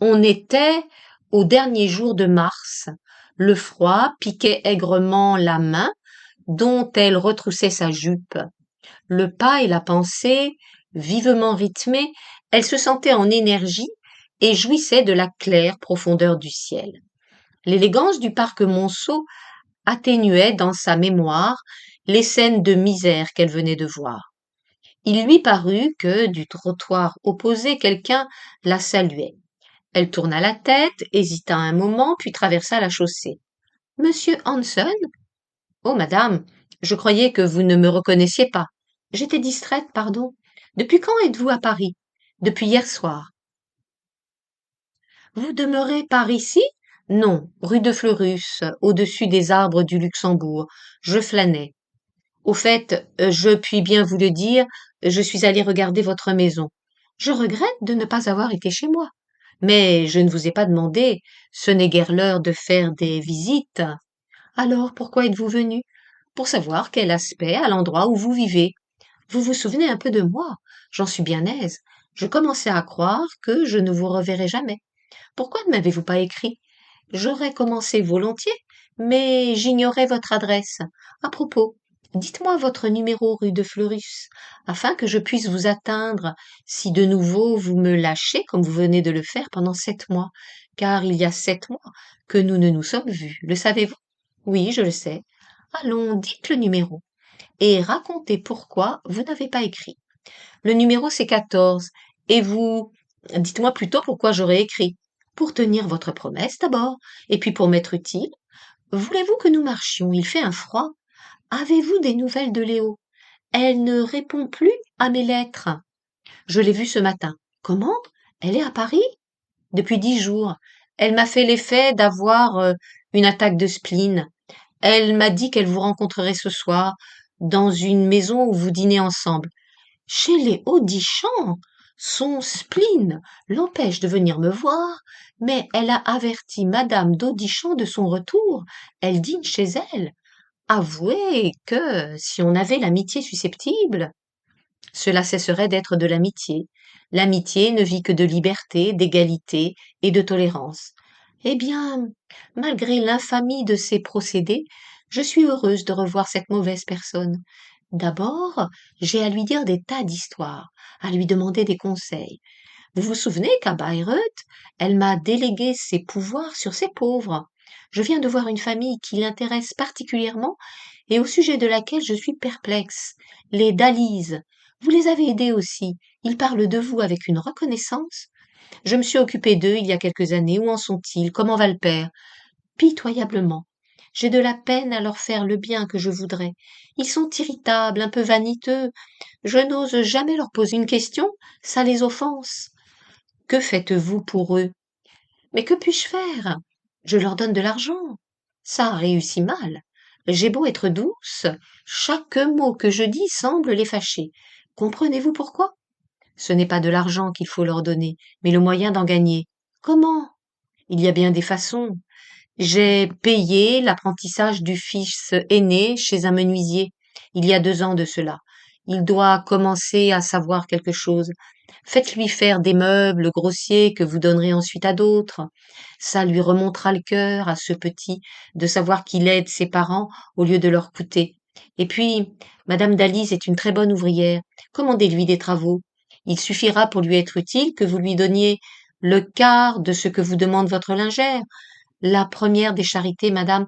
On était au dernier jour de mars. Le froid piquait aigrement la main dont elle retroussait sa jupe. Le pas et la pensée, vivement rythmés, elle se sentait en énergie et jouissait de la claire profondeur du ciel. L'élégance du parc Monceau atténuait dans sa mémoire les scènes de misère qu'elle venait de voir. Il lui parut que, du trottoir opposé, quelqu'un la saluait. Elle tourna la tête, hésita un moment, puis traversa la chaussée. Monsieur Hanson? Oh, madame, je croyais que vous ne me reconnaissiez pas. J'étais distraite, pardon. Depuis quand êtes-vous à Paris? Depuis hier soir. Vous demeurez par ici? Non, rue de Fleurus, au-dessus des arbres du Luxembourg. Je flânais. Au fait, je puis bien vous le dire, je suis allée regarder votre maison. Je regrette de ne pas avoir été chez moi. Mais je ne vous ai pas demandé, ce n'est guère l'heure de faire des visites. Alors pourquoi êtes-vous venu? Pour savoir quel aspect a l'endroit où vous vivez. Vous vous souvenez un peu de moi, j'en suis bien aise. Je commençais à croire que je ne vous reverrais jamais. Pourquoi ne m'avez-vous pas écrit? J'aurais commencé volontiers, mais j'ignorais votre adresse. À propos, dites-moi votre numéro rue de Fleurus, afin que je puisse vous atteindre si de nouveau vous me lâchez comme vous venez de le faire pendant 7 mois, car il y a 7 mois que nous ne nous sommes vus, le savez-vous? Oui, je le sais. Allons, dites le numéro, et racontez pourquoi vous n'avez pas écrit. Le numéro c'est 14, et vous, dites-moi plutôt pourquoi j'aurais écrit. Pour tenir votre promesse d'abord, et puis pour m'être utile. Voulez-vous que nous marchions? Il fait un froid. Avez-vous des nouvelles de Léo? Elle ne répond plus à mes lettres. Je l'ai vue ce matin. Comment? Elle est à Paris? Depuis 10 jours. Elle m'a fait l'effet d'avoir une attaque de spleen. Elle m'a dit qu'elle vous rencontrerait ce soir dans une maison où vous dînez ensemble. Chez les Audichans, son spleen l'empêche de venir me voir, mais elle a averti madame d'Audichans de son retour. Elle dîne chez elle. Avouez que, si on avait l'amitié susceptible, cela cesserait d'être de l'amitié. L'amitié ne vit que de liberté, d'égalité et de tolérance. Eh bien, malgré l'infamie de ces procédés, je suis heureuse de revoir cette mauvaise personne. D'abord, j'ai à lui dire des tas d'histoires, à lui demander des conseils. Vous vous souvenez qu'à Bayreuth, elle m'a délégué ses pouvoirs sur ces pauvres. Je viens de voir une famille qui l'intéresse particulièrement et au sujet de laquelle je suis perplexe. Les Dalise. Vous les avez aidés aussi. Ils parlent de vous avec une reconnaissance. Je me suis occupée d'eux il y a quelques années. Où en sont-ils? Comment va le père? Pitoyablement. J'ai de la peine à leur faire le bien que je voudrais. Ils sont irritables, un peu vaniteux. Je n'ose jamais leur poser une question, ça les offense. Que faites-vous pour eux? Mais que puis-je faire? Je leur donne de l'argent. Ça réussit mal. J'ai beau être douce, chaque mot que je dis semble les fâcher. Comprenez-vous pourquoi? Ce n'est pas de l'argent qu'il faut leur donner, mais le moyen d'en gagner. Comment? Il y a bien des façons. J'ai payé l'apprentissage du fils aîné chez un menuisier, il y a 2 ans de cela. Il doit commencer à savoir quelque chose. Faites-lui faire des meubles grossiers que vous donnerez ensuite à d'autres. Ça lui remontera le cœur à ce petit de savoir qu'il aide ses parents au lieu de leur coûter. Et puis, Madame Dalise est une très bonne ouvrière. Commandez-lui des travaux. Il suffira pour lui être utile que vous lui donniez le quart de ce que vous demande votre lingère. La première des charités, madame,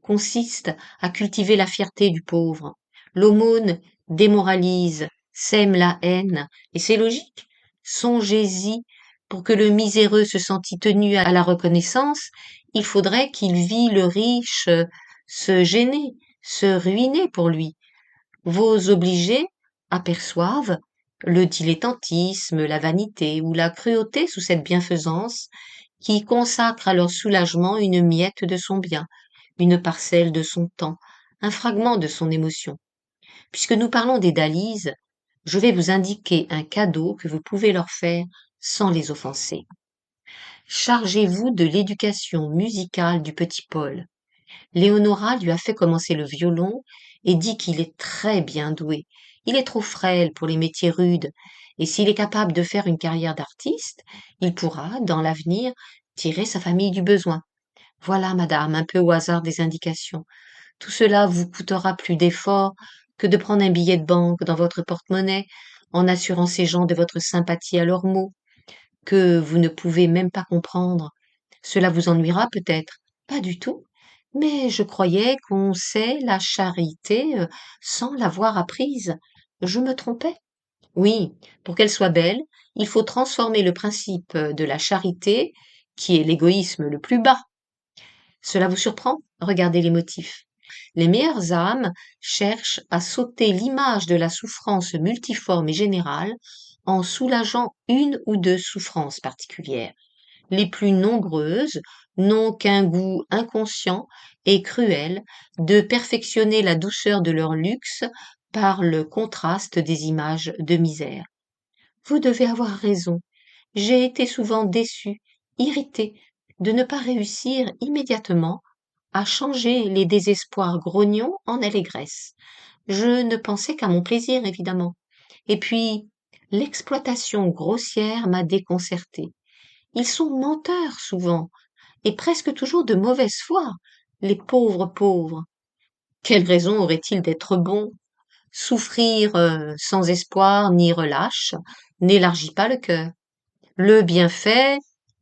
consiste à cultiver la fierté du pauvre. L'aumône démoralise, sème la haine, et c'est logique. Songez-y, pour que le miséreux se sentît tenu à la reconnaissance, il faudrait qu'il vît le riche se gêner, se ruiner pour lui. Vos obligés aperçoivent le dilettantisme, la vanité ou la cruauté sous cette bienfaisance qui consacre à leur soulagement une miette de son bien, une parcelle de son temps, un fragment de son émotion. Puisque nous parlons des Dalises, je vais vous indiquer un cadeau que vous pouvez leur faire sans les offenser. Chargez-vous de l'éducation musicale du petit Paul. Léonora lui a fait commencer le violon et dit qu'il est très bien doué. Il est trop frêle pour les métiers rudes Et s'il est capable de faire une carrière d'artiste, il pourra, dans l'avenir, tirer sa famille du besoin. Voilà, madame, un peu au hasard des indications. Tout cela vous coûtera plus d'efforts que de prendre un billet de banque dans votre porte-monnaie en assurant ces gens de votre sympathie à leurs mots, que vous ne pouvez même pas comprendre. Cela vous ennuiera peut-être. Pas du tout. Mais je croyais qu'on sait la charité sans l'avoir apprise. Je me trompais. Oui, pour qu'elle soit belle, il faut transformer le principe de la charité, qui est l'égoïsme le plus bas. Cela vous surprend? Regardez les motifs. Les meilleures âmes cherchent à s'ôter l'image de la souffrance multiforme et générale en soulageant une ou deux souffrances particulières. Les plus nombreuses n'ont qu'un goût inconscient et cruel de perfectionner la douceur de leur luxe par le contraste des images de misère. Vous devez avoir raison. J'ai été souvent déçue, irritée de ne pas réussir immédiatement à changer les désespoirs grognons en allégresse. Je ne pensais qu'à mon plaisir, évidemment. Et puis, l'exploitation grossière m'a déconcertée. Ils sont menteurs souvent, et presque toujours de mauvaise foi, les pauvres pauvres. Quelle raison auraient-ils d'être bons? Souffrir sans espoir ni relâche n'élargit pas le cœur. Le bienfait,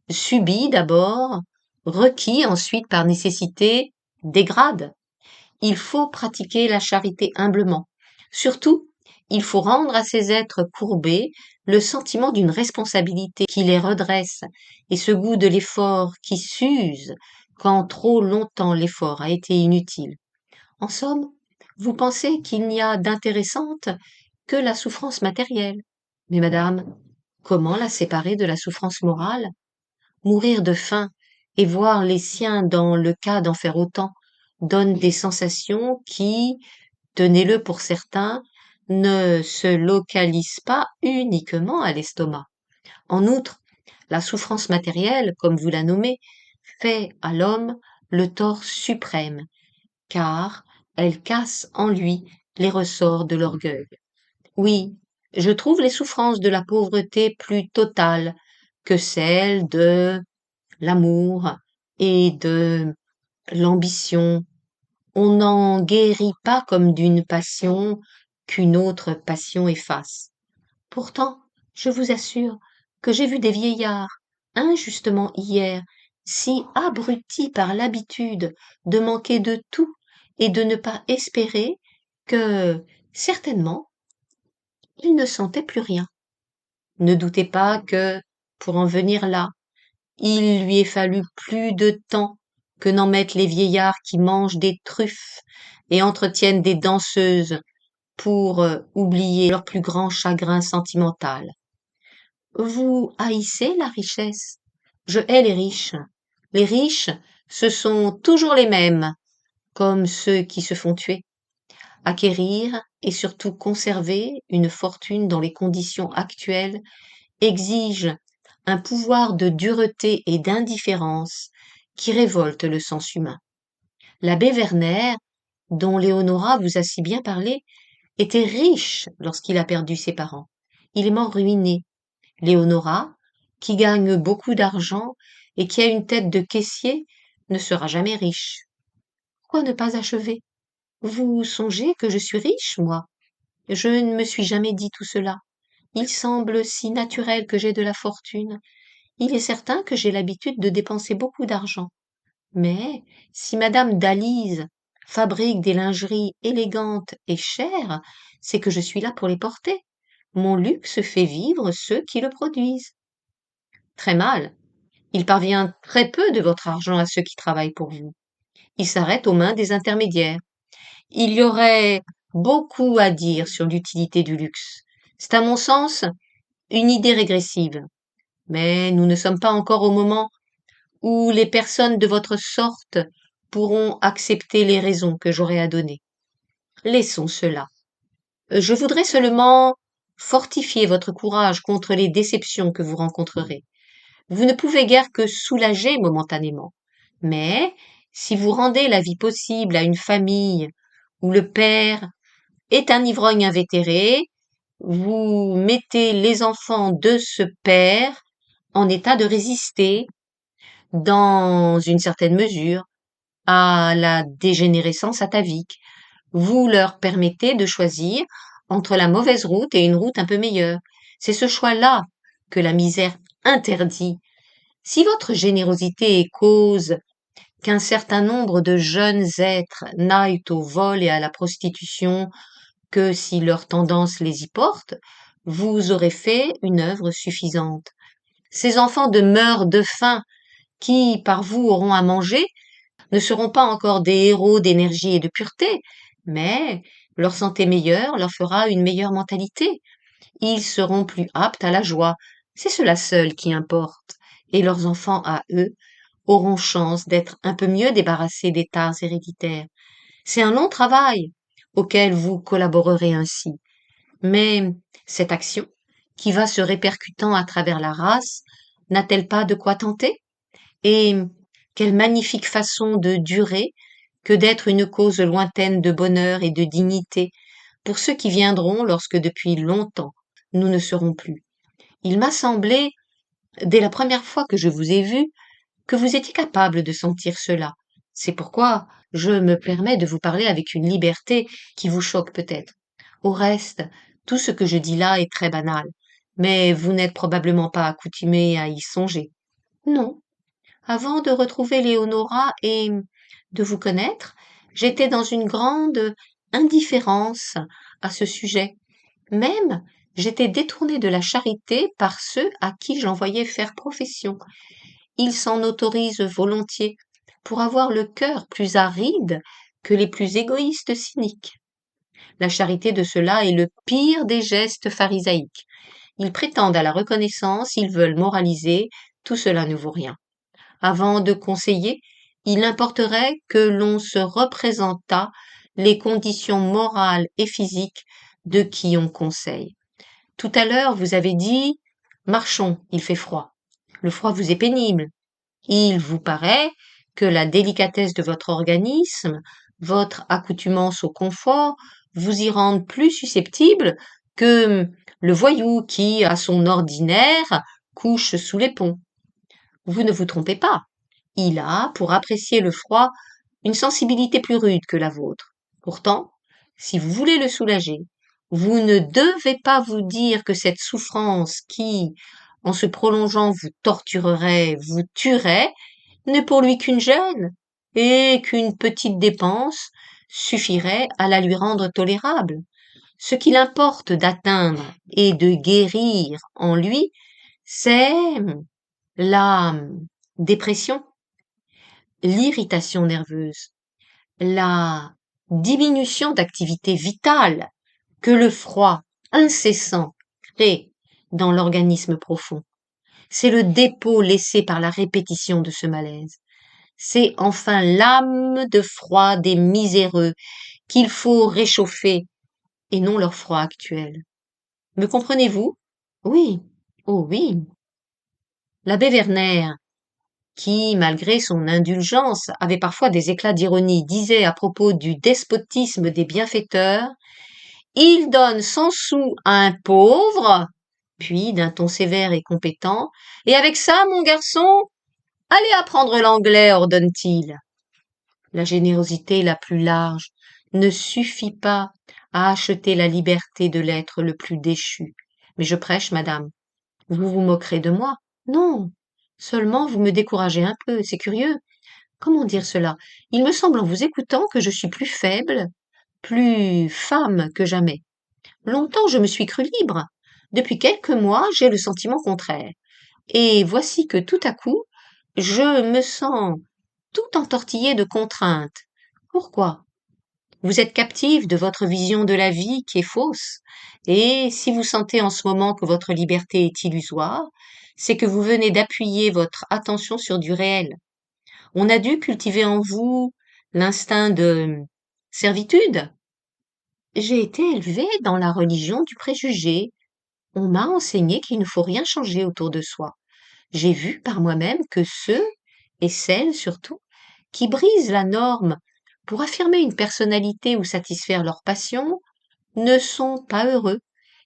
subi d'abord, requis ensuite par nécessité, dégrade. Il faut pratiquer la charité humblement. Surtout, il faut rendre à ces êtres courbés le sentiment d'une responsabilité qui les redresse et ce goût de l'effort qui s'use quand trop longtemps l'effort a été inutile. En somme, vous pensez qu'il n'y a d'intéressante que la souffrance matérielle. Mais madame, comment la séparer de la souffrance morale? Mourir de faim et voir les siens dans le cas d'en faire autant donne des sensations qui, tenez-le pour certain, ne se localisent pas uniquement à l'estomac. En outre, la souffrance matérielle, comme vous la nommez, fait à l'homme le tort suprême, car elle casse en lui les ressorts de l'orgueil. Oui, je trouve les souffrances de la pauvreté plus totales que celles de l'amour et de l'ambition. On n'en guérit pas comme d'une passion qu'une autre passion efface. Pourtant, je vous assure que j'ai vu des vieillards, injustement hier, si abrutis par l'habitude de manquer de tout et de ne pas espérer que, certainement, ils ne sentaient plus rien. Ne doutez pas que, pour en venir là, il lui ait fallu plus de temps que n'en mettent les vieillards qui mangent des truffes et entretiennent des danseuses pour oublier leur plus grand chagrin sentimental. Vous haïssez la richesse. Je hais les riches. Les riches, ce sont toujours les mêmes, comme ceux qui se font tuer. Acquérir et surtout conserver une fortune dans les conditions actuelles exige un pouvoir de dureté et d'indifférence qui révolte le sens humain. L'abbé Werner, dont Léonora vous a si bien parlé, était riche lorsqu'il a perdu ses parents. Il est mort ruiné. Léonora, qui gagne beaucoup d'argent et qui a une tête de caissier, ne sera jamais riche. Pourquoi ne pas achever? Vous songez que je suis riche, moi? Je ne me suis jamais dit tout cela. Il semble si naturel que j'ai de la fortune. Il est certain que j'ai l'habitude de dépenser beaucoup d'argent. Mais si madame Dalise fabrique des lingeries élégantes et chères, c'est que je suis là pour les porter. Mon luxe fait vivre ceux qui le produisent. Très mal. Il parvient très peu de votre argent à ceux qui travaillent pour vous. Il s'arrête aux mains des intermédiaires. Il y aurait beaucoup à dire sur l'utilité du luxe. C'est à mon sens une idée régressive. Mais nous ne sommes pas encore au moment où les personnes de votre sorte pourront accepter les raisons que j'aurai à donner. Laissons cela. Je voudrais seulement fortifier votre courage contre les déceptions que vous rencontrerez. Vous ne pouvez guère que soulager momentanément. Mais si vous rendez la vie possible à une famille où le père est un ivrogne invétéré, vous mettez les enfants de ce père en état de résister, dans une certaine mesure, à la dégénérescence atavique. Vous leur permettez de choisir entre la mauvaise route et une route un peu meilleure. C'est ce choix-là que la misère interdit. Si votre générosité est cause qu'un certain nombre de jeunes êtres n'aillent au vol et à la prostitution que si leur tendance les y porte, vous aurez fait une œuvre suffisante. Ces enfants demeurent de faim qui, par vous, auront à manger, ne seront pas encore des héros d'énergie et de pureté, mais leur santé meilleure leur fera une meilleure mentalité. Ils seront plus aptes à la joie. C'est cela seul qui importe. Et leurs enfants à eux auront chance d'être un peu mieux débarrassés des tares héréditaires. C'est un long travail auquel vous collaborerez ainsi. Mais cette action, qui va se répercutant à travers la race, n'a-t-elle pas de quoi tenter? Et quelle magnifique façon de durer que d'être une cause lointaine de bonheur et de dignité pour ceux qui viendront lorsque depuis longtemps nous ne serons plus. Il m'a semblé, dès la première fois que je vous ai vu, que vous étiez capable de sentir cela. C'est pourquoi je me permets de vous parler avec une liberté qui vous choque peut-être. Au reste, tout ce que je dis là est très banal, mais vous n'êtes probablement pas accoutumé à y songer. Non. Avant de retrouver Léonora et de vous connaître, j'étais dans une grande indifférence à ce sujet. Même, j'étais détournée de la charité par ceux à qui j'envoyais faire profession. Ils s'en autorisent volontiers pour avoir le cœur plus aride que les plus égoïstes cyniques. La charité de ceux-là est le pire des gestes pharisaïques. Ils prétendent à la reconnaissance, ils veulent moraliser, tout cela ne vaut rien. Avant de conseiller, il importerait que l'on se représentât les conditions morales et physiques de qui on conseille. Tout à l'heure, vous avez dit marchons, il fait froid. Le froid vous est pénible. Il vous paraît que la délicatesse de votre organisme, votre accoutumance au confort, vous y rendent plus susceptible que le voyou qui, à son ordinaire, couche sous les ponts. Vous ne vous trompez pas. Il a, pour apprécier le froid, une sensibilité plus rude que la vôtre. Pourtant, si vous voulez le soulager, vous ne devez pas vous dire que cette souffrance qui, en se prolongeant, vous torturerait, vous tuerait, n'est pour lui qu'une gêne, et qu'une petite dépense suffirait à la lui rendre tolérable. Ce qu'il importe d'atteindre et de guérir en lui, c'est la dépression, l'irritation nerveuse, la diminution d'activité vitale que le froid incessant crée dans l'organisme profond. C'est le dépôt laissé par la répétition de ce malaise. C'est enfin l'âme de froid des miséreux qu'il faut réchauffer et non leur froid actuel. Me comprenez-vous? Oui. Oh oui. L'abbé Werner, qui, malgré son indulgence, avait parfois des éclats d'ironie, disait à propos du despotisme des bienfaiteurs: il donne 100 sous à un pauvre, puis, d'un ton sévère et compétent, et avec ça, mon garçon, allez apprendre l'anglais, ordonne-t-il. La générosité la plus large ne suffit pas à acheter la liberté de l'être le plus déchu. Mais je prêche, madame. Vous vous moquerez de moi? Non. Seulement vous me découragez un peu, c'est curieux. Comment dire cela? Il me semble en vous écoutant que je suis plus faible, plus femme que jamais. Longtemps je me suis crue libre. Depuis quelques mois, j'ai le sentiment contraire. Et voici que tout à coup, je me sens tout entortillée de contraintes. Pourquoi? Vous êtes captive de votre vision de la vie qui est fausse. Et si vous sentez en ce moment que votre liberté est illusoire, c'est que vous venez d'appuyer votre attention sur du réel. On a dû cultiver en vous l'instinct de servitude. J'ai été élevée dans la religion du préjugé. On m'a enseigné qu'il ne faut rien changer autour de soi. J'ai vu par moi-même que ceux, et celles surtout, qui brisent la norme pour affirmer une personnalité ou satisfaire leur passion, ne sont pas heureux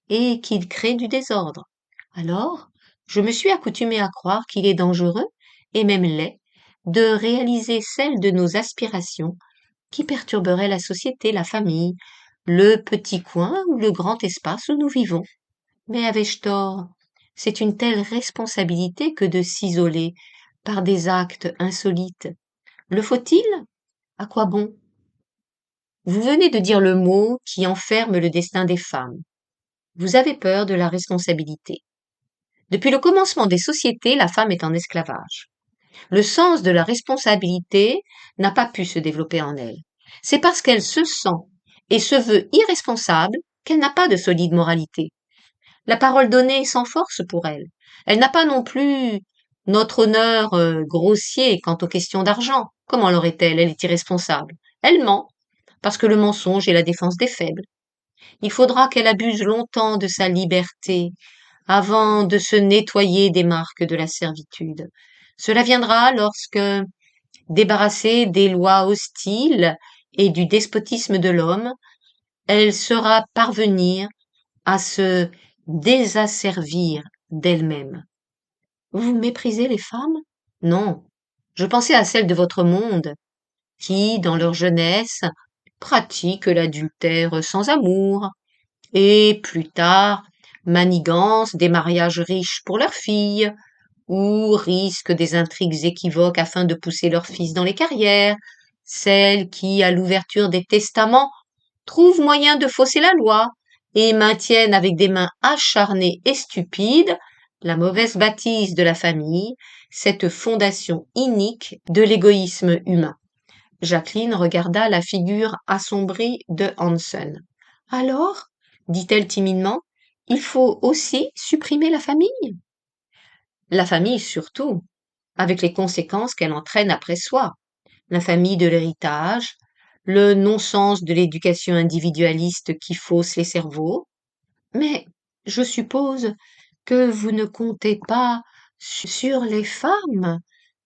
et qu'il crée du désordre. Alors, je me suis accoutumée à croire qu'il est dangereux, et même laid, de réaliser celle de nos aspirations qui perturberait la société, la famille, le petit coin ou le grand espace où nous vivons. Mais avais-je tort? C'est une telle responsabilité que de s'isoler par des actes insolites. Le faut-il? À quoi bon? Vous venez de dire le mot qui enferme le destin des femmes. Vous avez peur de la responsabilité. Depuis le commencement des sociétés, la femme est en esclavage. Le sens de la responsabilité n'a pas pu se développer en elle. C'est parce qu'elle se sent et se veut irresponsable qu'elle n'a pas de solide moralité. La parole donnée est sans force pour elle. Elle n'a pas non plus notre honneur grossier quant aux questions d'argent. Comment l'aurait-elle? Elle est irresponsable. Elle ment, parce que le mensonge est la défense des faibles. Il faudra qu'elle abuse longtemps de sa liberté avant de se nettoyer des marques de la servitude. Cela viendra lorsque, débarrassée des lois hostiles et du despotisme de l'homme, elle saura parvenir à se désasservir d'elle-même. Vous méprisez les femmes? Non. Je pensais à celles de votre monde, qui, dans leur jeunesse, pratiquent l'adultère sans amour, et plus tard, manigancent des mariages riches pour leurs filles, ou risquent des intrigues équivoques afin de pousser leurs fils dans les carrières, celles qui, à l'ouverture des testaments, trouvent moyen de fausser la loi et maintiennent avec des mains acharnées et stupides la mauvaise bâtisse de la famille, cette fondation inique de l'égoïsme humain. Jacqueline regarda la figure assombrie de Hansen. Alors, dit-elle timidement, il faut aussi supprimer la famille? La famille surtout, avec les conséquences qu'elle entraîne après soi. La famille de l'héritage, le non-sens de l'éducation individualiste qui fausse les cerveaux. Mais je suppose que vous ne comptez pas sur les femmes,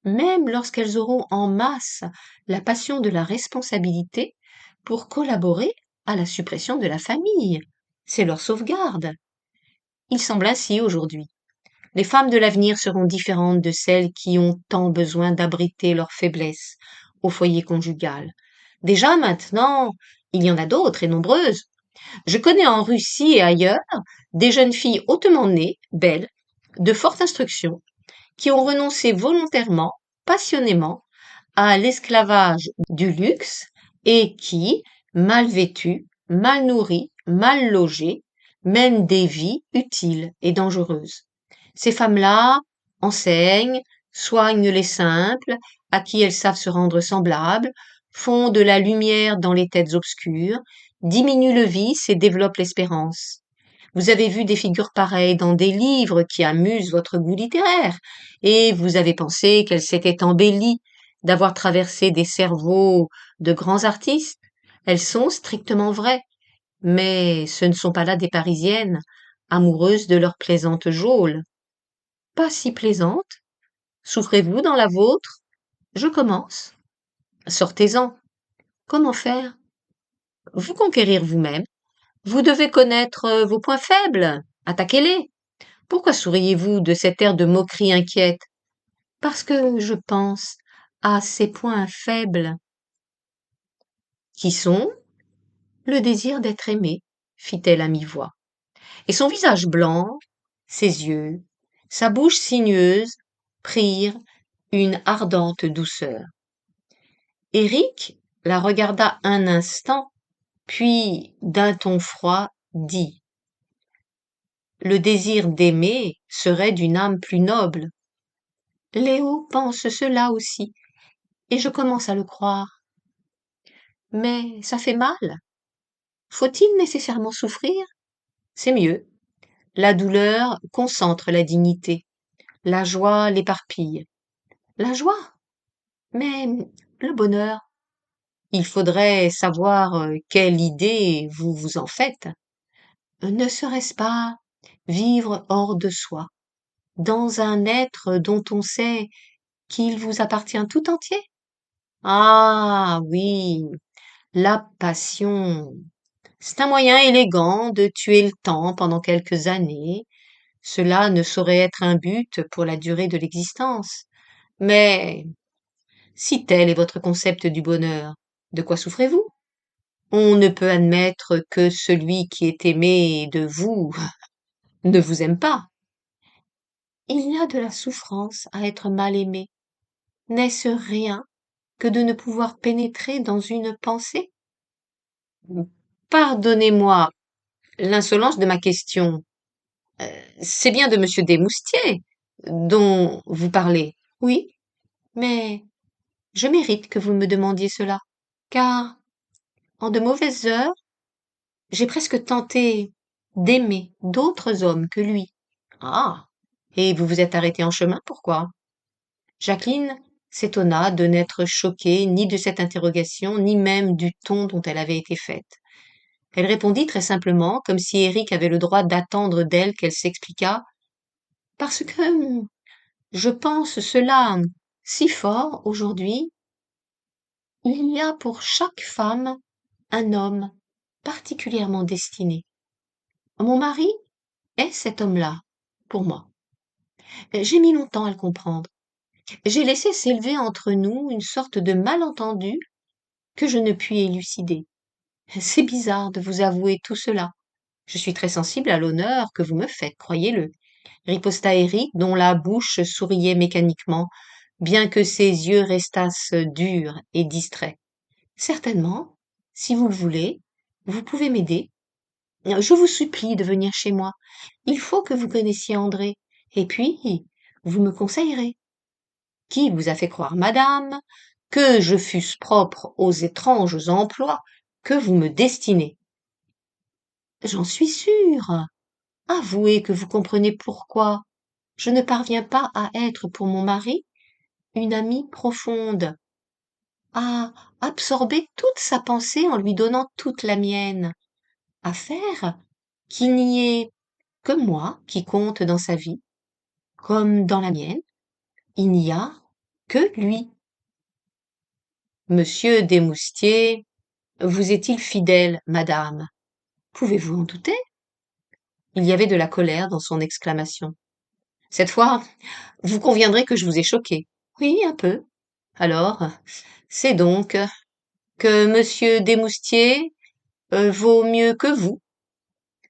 même lorsqu'elles auront en masse la passion de la responsabilité, pour collaborer à la suppression de la famille. C'est leur sauvegarde. Il semble ainsi aujourd'hui. Les femmes de l'avenir seront différentes de celles qui ont tant besoin d'abriter leurs faiblesses au foyer conjugal. Déjà maintenant, il y en a d'autres et nombreuses. Je connais en Russie et ailleurs des jeunes filles hautement nées, belles, de forte instruction, qui ont renoncé volontairement, passionnément, à l'esclavage du luxe et qui, mal vêtues, mal nourries, mal logées, mènent des vies utiles et dangereuses. Ces femmes-là enseignent, soignent les simples, à qui elles savent se rendre semblables, font de la lumière dans les têtes obscures, diminuent le vice et développent l'espérance. Vous avez vu des figures pareilles dans des livres qui amusent votre goût littéraire, et vous avez pensé qu'elles s'étaient embellies d'avoir traversé des cerveaux de grands artistes. Elles sont strictement vraies, mais ce ne sont pas là des Parisiennes, amoureuses de leur plaisante geôle. Pas si plaisante. Souffrez-vous dans la vôtre? Je commence. Sortez-en. Comment faire? Vous conquérir vous-même. Vous devez connaître vos points faibles. Attaquez-les. Pourquoi souriez-vous de cet air de moquerie inquiète? Parce que je pense à ces points faibles. Qui sont? Le désir d'être aimé, fit-elle à mi-voix. Et son visage blanc, ses yeux, sa bouche sinueuse prirent une ardente douceur. Éric la regarda un instant, puis d'un ton froid dit: le désir d'aimer serait d'une âme plus noble. Léo pense cela aussi, et je commence à le croire. Mais ça fait mal. Faut-il nécessairement souffrir? C'est mieux. La douleur concentre la dignité. La joie l'éparpille. La joie? Mais le bonheur? Il faudrait savoir quelle idée vous vous en faites. Ne serait-ce pas vivre hors de soi, dans un être dont on sait qu'il vous appartient tout entier? Ah oui, la passion. C'est un moyen élégant de tuer le temps pendant quelques années. Cela ne saurait être un but pour la durée de l'existence. Mais si tel est votre concept du bonheur, de quoi souffrez-vous? On ne peut admettre que celui qui est aimé de vous ne vous aime pas. Il y a de la souffrance à être mal aimé. N'est-ce rien que de ne pouvoir pénétrer dans une pensée? Pardonnez-moi l'insolence de ma question. C'est bien de monsieur Desmoustiers dont vous parlez. Oui, mais je mérite que vous me demandiez cela, car en de mauvaises heures, j'ai presque tenté d'aimer d'autres hommes que lui. Ah. Et vous vous êtes arrêté en chemin, pourquoi? Jacqueline s'étonna de n'être choquée ni de cette interrogation, ni même du ton dont elle avait été faite. Elle répondit très simplement, comme si Éric avait le droit d'attendre d'elle qu'elle s'expliquât, parce que je pense cela si fort aujourd'hui. Il y a pour chaque femme un homme particulièrement destiné. Mon mari est cet homme-là, pour moi. J'ai mis longtemps à le comprendre. J'ai laissé s'élever entre nous une sorte de malentendu que je ne puis élucider. C'est bizarre de vous avouer tout cela. Je suis très sensible à l'honneur que vous me faites, croyez-le, riposta Éric, dont la bouche souriait mécaniquement, bien que ses yeux restassent durs et distraits. Certainement, si vous le voulez, vous pouvez m'aider. Je vous supplie de venir chez moi. Il faut que vous connaissiez André. Et puis, vous me conseillerez. Qui vous a fait croire, madame, que je fusse propre aux étranges emplois que vous me destinez? J'en suis sûre. Avouez que vous comprenez pourquoi je ne parviens pas à être pour mon mari une amie profonde, à absorber toute sa pensée en lui donnant toute la mienne, à faire qu'il n'y ait que moi qui compte dans sa vie, comme dans la mienne, il n'y a que lui. Monsieur Desmoustiers vous est-il fidèle, madame? Pouvez-vous en douter? Il y avait de la colère dans son exclamation. Cette fois, vous conviendrez que je vous ai choqué. Oui, un peu. Alors, c'est donc que monsieur Desmoustiers vaut mieux que vous,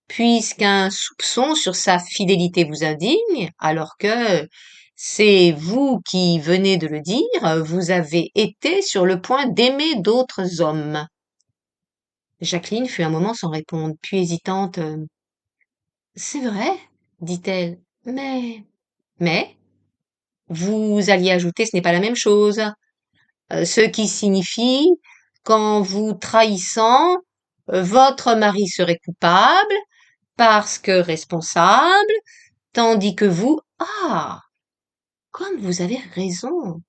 puisqu'un soupçon sur sa fidélité vous indigne, alors que c'est vous qui venez de le dire, vous avez été sur le point d'aimer d'autres hommes. Jacqueline fut un moment sans répondre, puis hésitante. C'est vrai, dit-elle, mais, vous alliez ajouter, ce n'est pas la même chose. Ce qui signifie qu'en vous trahissant, votre mari serait coupable parce que responsable, tandis que vous, ah, comme vous avez raison,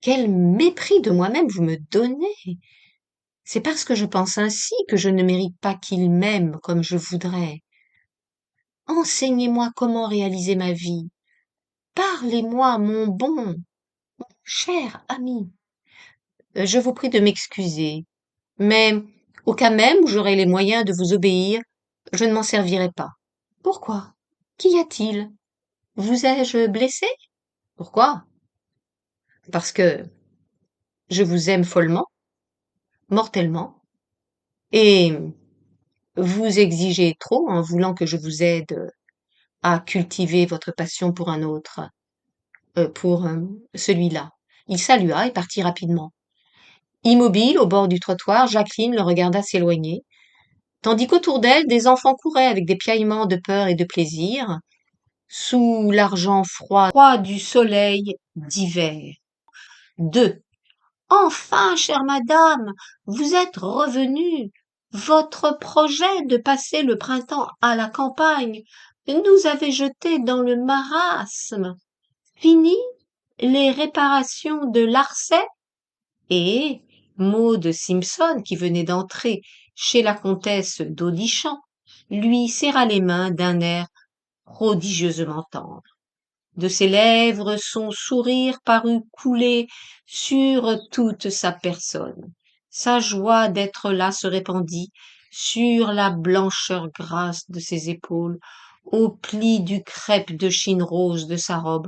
quel mépris de moi-même vous me donnez. C'est parce que je pense ainsi que je ne mérite pas qu'il m'aime comme je voudrais. Enseignez-moi comment réaliser ma vie. Parlez-moi, mon bon, cher ami. Je vous prie de m'excuser, mais au cas même où j'aurais les moyens de vous obéir, je ne m'en servirai pas. Pourquoi? Qu'y a-t-il? Vous ai-je blessé? Pourquoi? Parce que je vous aime follement, mortellement, et vous exigez trop en voulant que je vous aide à cultiver votre passion pour un autre, pour celui-là. Il salua et partit rapidement. Immobile au bord du trottoir, Jacqueline le regarda s'éloigner, tandis qu'autour d'elle, des enfants couraient avec des piaillements de peur et de plaisir, sous l'argent froid du soleil d'hiver. 2. Enfin, chère madame, vous êtes revenue. Votre projet de passer le printemps à la campagne nous avait jetés dans le marasme. Fini les réparations de Larçay? Et Maud Simpson, qui venait d'entrer chez la comtesse d'Aulichamp, lui serra les mains d'un air prodigieusement tendre. De ses lèvres, son sourire parut couler sur toute sa personne. Sa joie d'être là se répandit sur la blancheur grasse de ses épaules, aux plis du crêpe de chine rose de sa robe,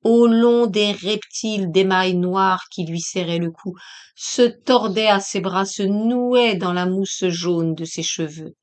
au long des reptiles d'émail noir qui lui serraient le cou, se tordait à ses bras, se nouait dans la mousse jaune de ses cheveux.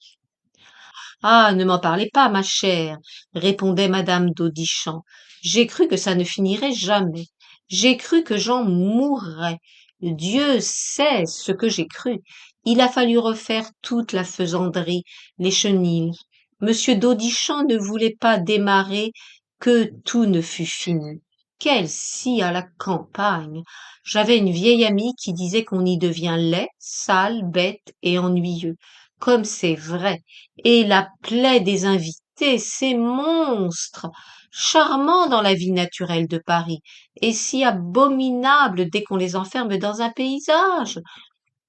Ah, ne m'en parlez pas, ma chère, répondait madame d'Audichamp. J'ai cru que ça ne finirait jamais. J'ai cru que j'en mourrais. Dieu sait ce que j'ai cru. Il a fallu refaire toute la faisanderie, les chenilles. Monsieur d'Audichamp ne voulait pas démarrer que tout ne fût fini. Quelle scie à la campagne! J'avais une vieille amie qui disait qu'on y devient laid, sale, bête et ennuyeux. Comme c'est vrai! Et la plaie des invités, ces monstres, charmants dans la vie naturelle de Paris, et si abominables dès qu'on les enferme dans un paysage,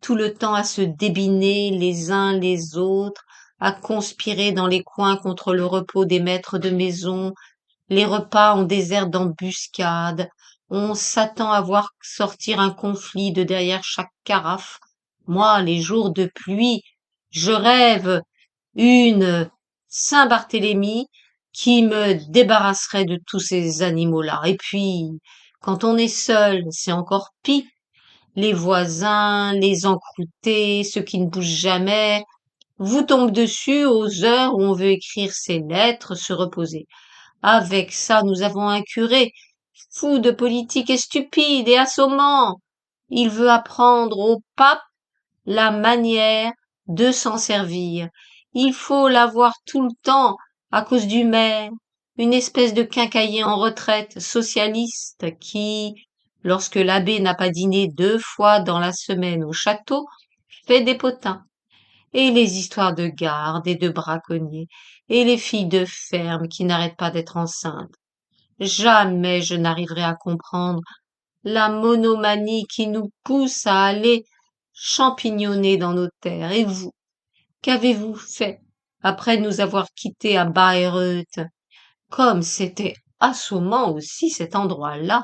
tout le temps à se débiner les uns les autres, à conspirer dans les coins contre le repos des maîtres de maison, les repas en désert d'embuscade, on s'attend à voir sortir un conflit de derrière chaque carafe. Moi, les jours de pluie, je rêve une Saint-Barthélemy qui me débarrasserait de tous ces animaux-là. Et puis, quand on est seul, c'est encore pis. Les voisins, les encroutés, ceux qui ne bougent jamais, vous tombent dessus aux heures où on veut écrire ses lettres, se reposer. Avec ça, nous avons un curé, fou de politique et stupide et assommant. Il veut apprendre au pape la manière de s'en servir. Il faut l'avoir tout le temps à cause du maire, une espèce de quincaillier en retraite socialiste qui, lorsque l'abbé n'a pas dîné 2 fois dans la semaine au château, fait des potins. Et les histoires de garde et de braconniers, et les filles de ferme qui n'arrêtent pas d'être enceintes. Jamais je n'arriverai à comprendre la monomanie qui nous pousse à aller champignonner dans nos terres. Et vous, qu'avez-vous fait après nous avoir quittés à Bayreuth? Comme c'était assommant aussi cet endroit-là.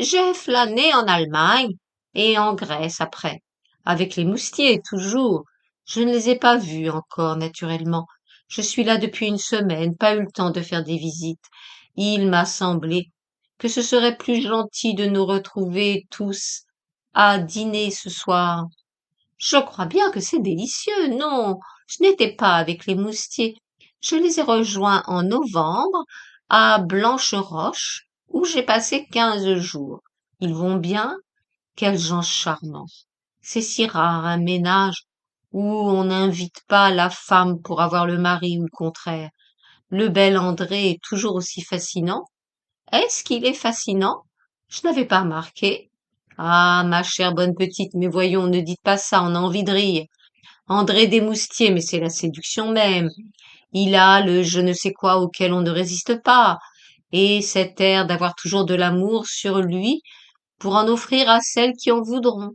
J'ai flâné en Allemagne et en Grèce après, avec les moustiers toujours. Je ne les ai pas vus encore, naturellement. Je suis là depuis une semaine, pas eu le temps de faire des visites. Il m'a semblé que ce serait plus gentil de nous retrouver tous à dîner ce soir. Je crois bien que c'est délicieux. Non, je n'étais pas avec les moustiers. Je les ai rejoints en novembre à Blancheroche, où j'ai passé 15 jours. Ils vont bien? Quels gens charmants. C'est si rare un ménage où on n'invite pas la femme pour avoir le mari ou le contraire. Le bel André est toujours aussi fascinant. Est-ce qu'il est fascinant? Je n'avais pas remarqué. Ah, ma chère bonne petite, mais voyons, ne dites pas ça, on a envie de rire. André Desmoustiers, mais c'est la séduction même. Il a le je ne sais quoi auquel on ne résiste pas, et cet air d'avoir toujours de l'amour sur lui pour en offrir à celles qui en voudront.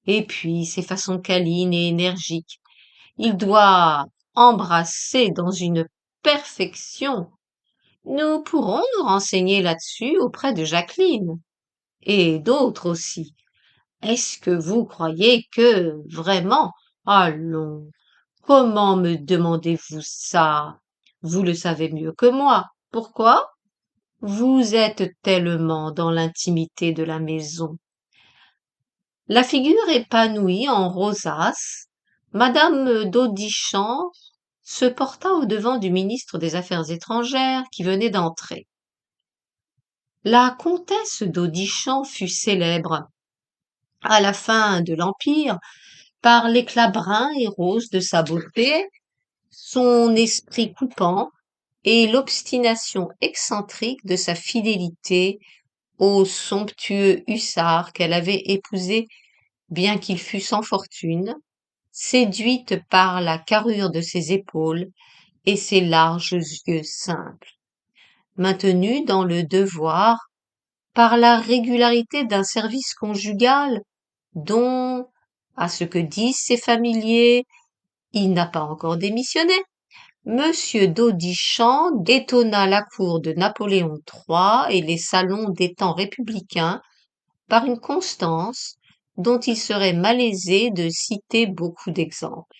Et puis ses façons câlines et énergiques. Il doit embrasser dans une perfection. Nous pourrons nous renseigner là-dessus auprès de Jacqueline, et d'autres aussi. Est-ce que vous croyez que, vraiment, allons, comment me demandez-vous ça? Vous le savez mieux que moi. Pourquoi? Vous êtes tellement dans l'intimité de la maison. La figure épanouie en rosace, madame d'Audichamp se porta au-devant du ministre des Affaires étrangères qui venait d'entrer. La comtesse d'Audichamp fut célèbre, à la fin de l'Empire, par l'éclat brun et rose de sa beauté, son esprit coupant et l'obstination excentrique de sa fidélité au somptueux hussard qu'elle avait épousé bien qu'il fût sans fortune, séduite par la carrure de ses épaules et ses larges yeux simples, maintenue dans le devoir par la régularité d'un service conjugal dont, à ce que disent ses familiers, il n'a pas encore démissionné. Monsieur d'Audichamp détonna la cour de Napoléon III et les salons des temps républicains par une constance dont il serait malaisé de citer beaucoup d'exemples.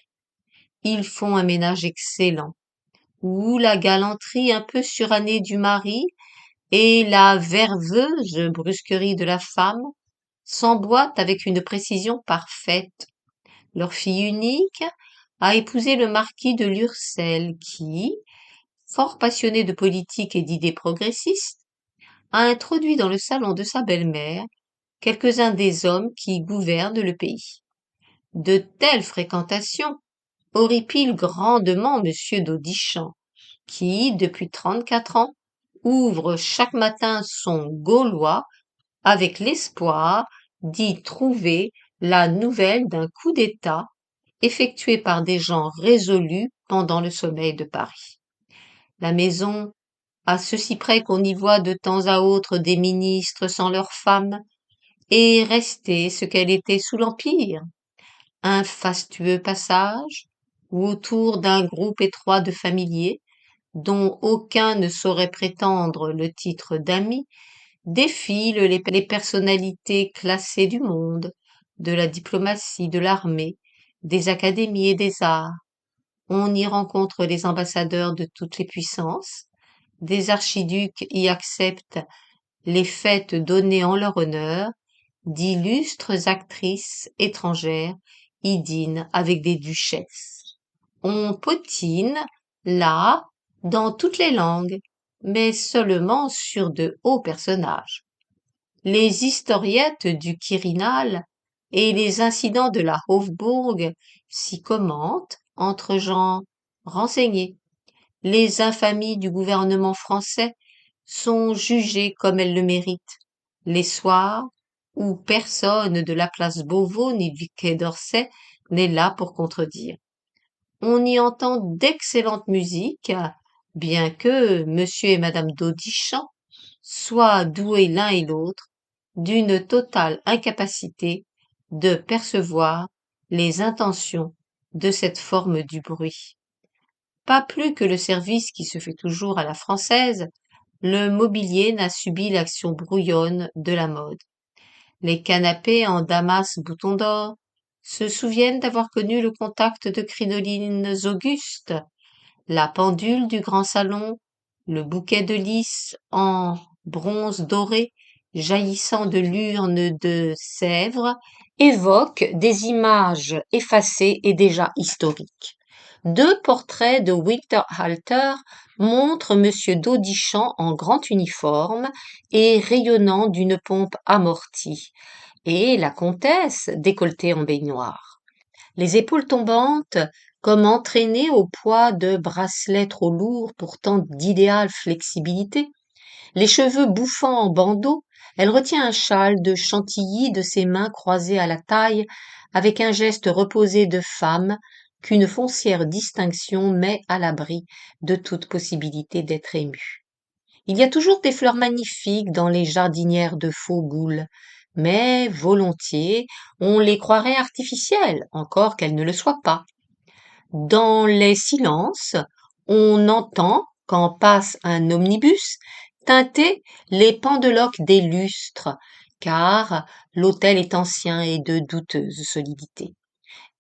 Ils font un ménage excellent, où la galanterie un peu surannée du mari et la verveuse brusquerie de la femme s'emboîtent avec une précision parfaite. Leur fille unique a épousé le marquis de Lurcel qui, fort passionné de politique et d'idées progressistes, a introduit dans le salon de sa belle-mère quelques-uns des hommes qui gouvernent le pays. De telles fréquentations horripilent grandement monsieur d'Audicham, qui, depuis 34 ans, ouvre chaque matin son Gaulois avec l'espoir d'y trouver la nouvelle d'un coup d'État effectué par des gens résolus pendant le sommeil de Paris. La maison, à ceci près qu'on y voit de temps à autre des ministres sans leurs femmes, est restée ce qu'elle était sous l'Empire, un fastueux passage où autour d'un groupe étroit de familiers, dont aucun ne saurait prétendre le titre d'ami, défilent les personnalités classées du monde, de la diplomatie, de l'armée, des académies et des arts. On y rencontre les ambassadeurs de toutes les puissances, des archiducs y acceptent les fêtes données en leur honneur, d'illustres actrices étrangères y dînent avec des duchesses. On potine, là, dans toutes les langues, mais seulement sur de hauts personnages. Les historiettes du Quirinal et les incidents de la Hofburg s'y commentent entre gens renseignés. Les infamies du gouvernement français sont jugées comme elles le méritent. Les soirs où personne de la place Beauvau ni du quai d'Orsay n'est là pour contredire. On y entend d'excellentes musiques, bien que monsieur et madame d'Audicham soient doués l'un et l'autre d'une totale incapacité de percevoir les intentions de cette forme du bruit. Pas plus que le service qui se fait toujours à la française, le mobilier n'a subi l'action brouillonne de la mode. Les canapés en damas bouton d'or se souviennent d'avoir connu le contact de crinolines augustes. La pendule du grand salon, le bouquet de lys en bronze doré jaillissant de l'urne de Sèvres évoquent des images effacées et déjà historiques. Deux portraits de Winterhalter montrent monsieur d'Audicham en grand uniforme et rayonnant d'une pompe amortie, et la comtesse décolletée en baignoire. Les épaules tombantes, comme entraînées au poids de bracelets trop lourds pour tant d'idéale flexibilité, les cheveux bouffants en bandeau, elle retient un châle de chantilly de ses mains croisées à la taille avec un geste reposé de femme qu'une foncière distinction met à l'abri de toute possibilité d'être émue. Il y a toujours des fleurs magnifiques dans les jardinières de Faux-Boule, mais volontiers on les croirait artificielles, encore qu'elles ne le soient pas. Dans les silences, on entend, quand passe un omnibus, tinter les pendeloques des lustres, car l'hôtel est ancien et de douteuse solidité.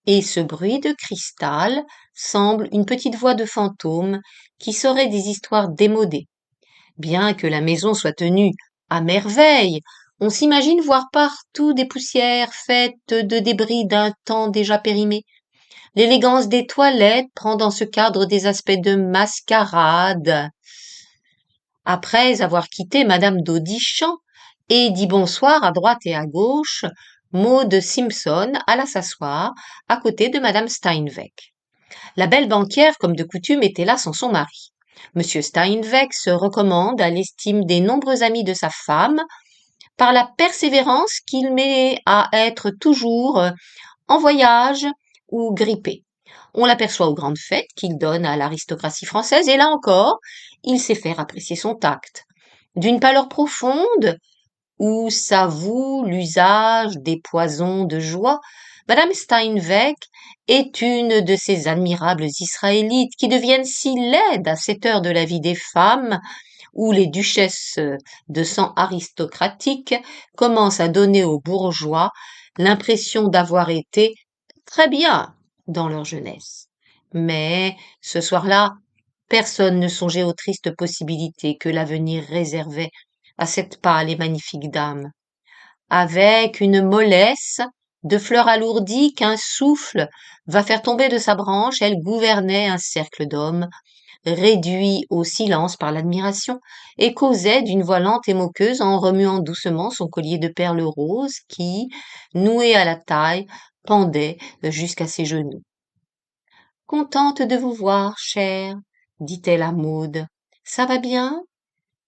Et ce bruit de cristal semble une petite voix de fantôme qui saurait des histoires démodées. Bien que la maison soit tenue à merveille, on s'imagine voir partout des poussières faites de débris d'un temps déjà périmé. L'élégance des toilettes prend dans ce cadre des aspects de mascarade. Après avoir quitté madame d'Audicham et dit bonsoir à droite et à gauche, Maud Simpson alla s'asseoir à côté de madame Steinweg. La belle banquière, comme de coutume, était là sans son mari. Monsieur Steinweg se recommande à l'estime des nombreux amis de sa femme par la persévérance qu'il met à être toujours en voyage ou grippé. On l'aperçoit aux grandes fêtes qu'il donne à l'aristocratie française et là encore, il sait faire apprécier son tact. D'une pâleur profonde, où s'avoue l'usage des poisons de joie, madame Steinweg est une de ces admirables Israélites qui deviennent si laides à cette heure de la vie des femmes, où les duchesses de sang aristocratique commencent à donner aux bourgeois l'impression d'avoir été très bien dans leur jeunesse. Mais, ce soir-là, personne ne songeait aux tristes possibilités que l'avenir réservait à cette pâle et magnifique dame. Avec une mollesse de fleurs alourdies qu'un souffle va faire tomber de sa branche, elle gouvernait un cercle d'hommes, réduits au silence par l'admiration, et causait d'une voix lente et moqueuse en remuant doucement son collier de perles roses qui, noué à la taille, pendait jusqu'à ses genoux. Contente de vous voir, chère, dit-elle à Maud. Ça va bien?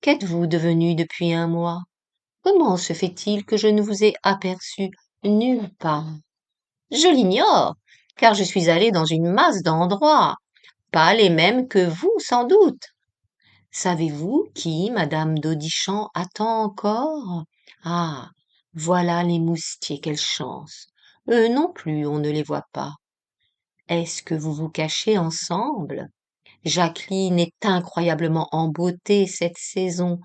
Qu'êtes-vous devenue depuis un mois? Comment se fait-il que je ne vous ai aperçu nulle part? Je l'ignore, car je suis allée dans une masse d'endroits, pas les mêmes que vous, sans doute. Savez-vous qui madame d'Audichant attend encore? Ah, voilà les moustiers, quelle chance! Eux non plus, on ne les voit pas. Est-ce que vous vous cachez ensemble? Jacqueline est incroyablement en beauté cette saison.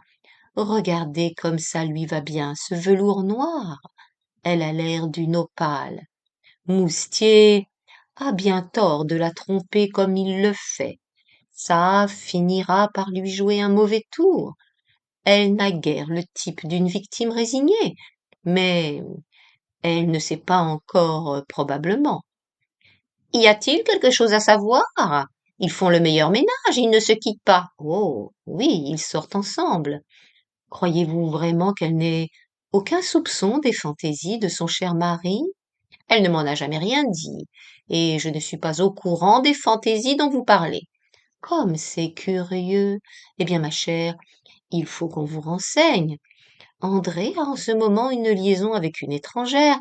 Regardez comme ça lui va bien, ce velours noir. Elle a l'air d'une opale. Moustier a bien tort de la tromper comme il le fait. Ça finira par lui jouer un mauvais tour. Elle n'a guère le type d'une victime résignée, mais elle ne sait pas encore, probablement. Y a-t-il quelque chose à savoir? Ils font le meilleur ménage, ils ne se quittent pas. Oh, oui, ils sortent ensemble. Croyez-vous vraiment qu'elle n'ait aucun soupçon des fantaisies de son cher mari? Elle ne m'en a jamais rien dit, et je ne suis pas au courant des fantaisies dont vous parlez. Comme c'est curieux. Eh bien, ma chère, il faut qu'on vous renseigne. André a en ce moment une liaison avec une étrangère,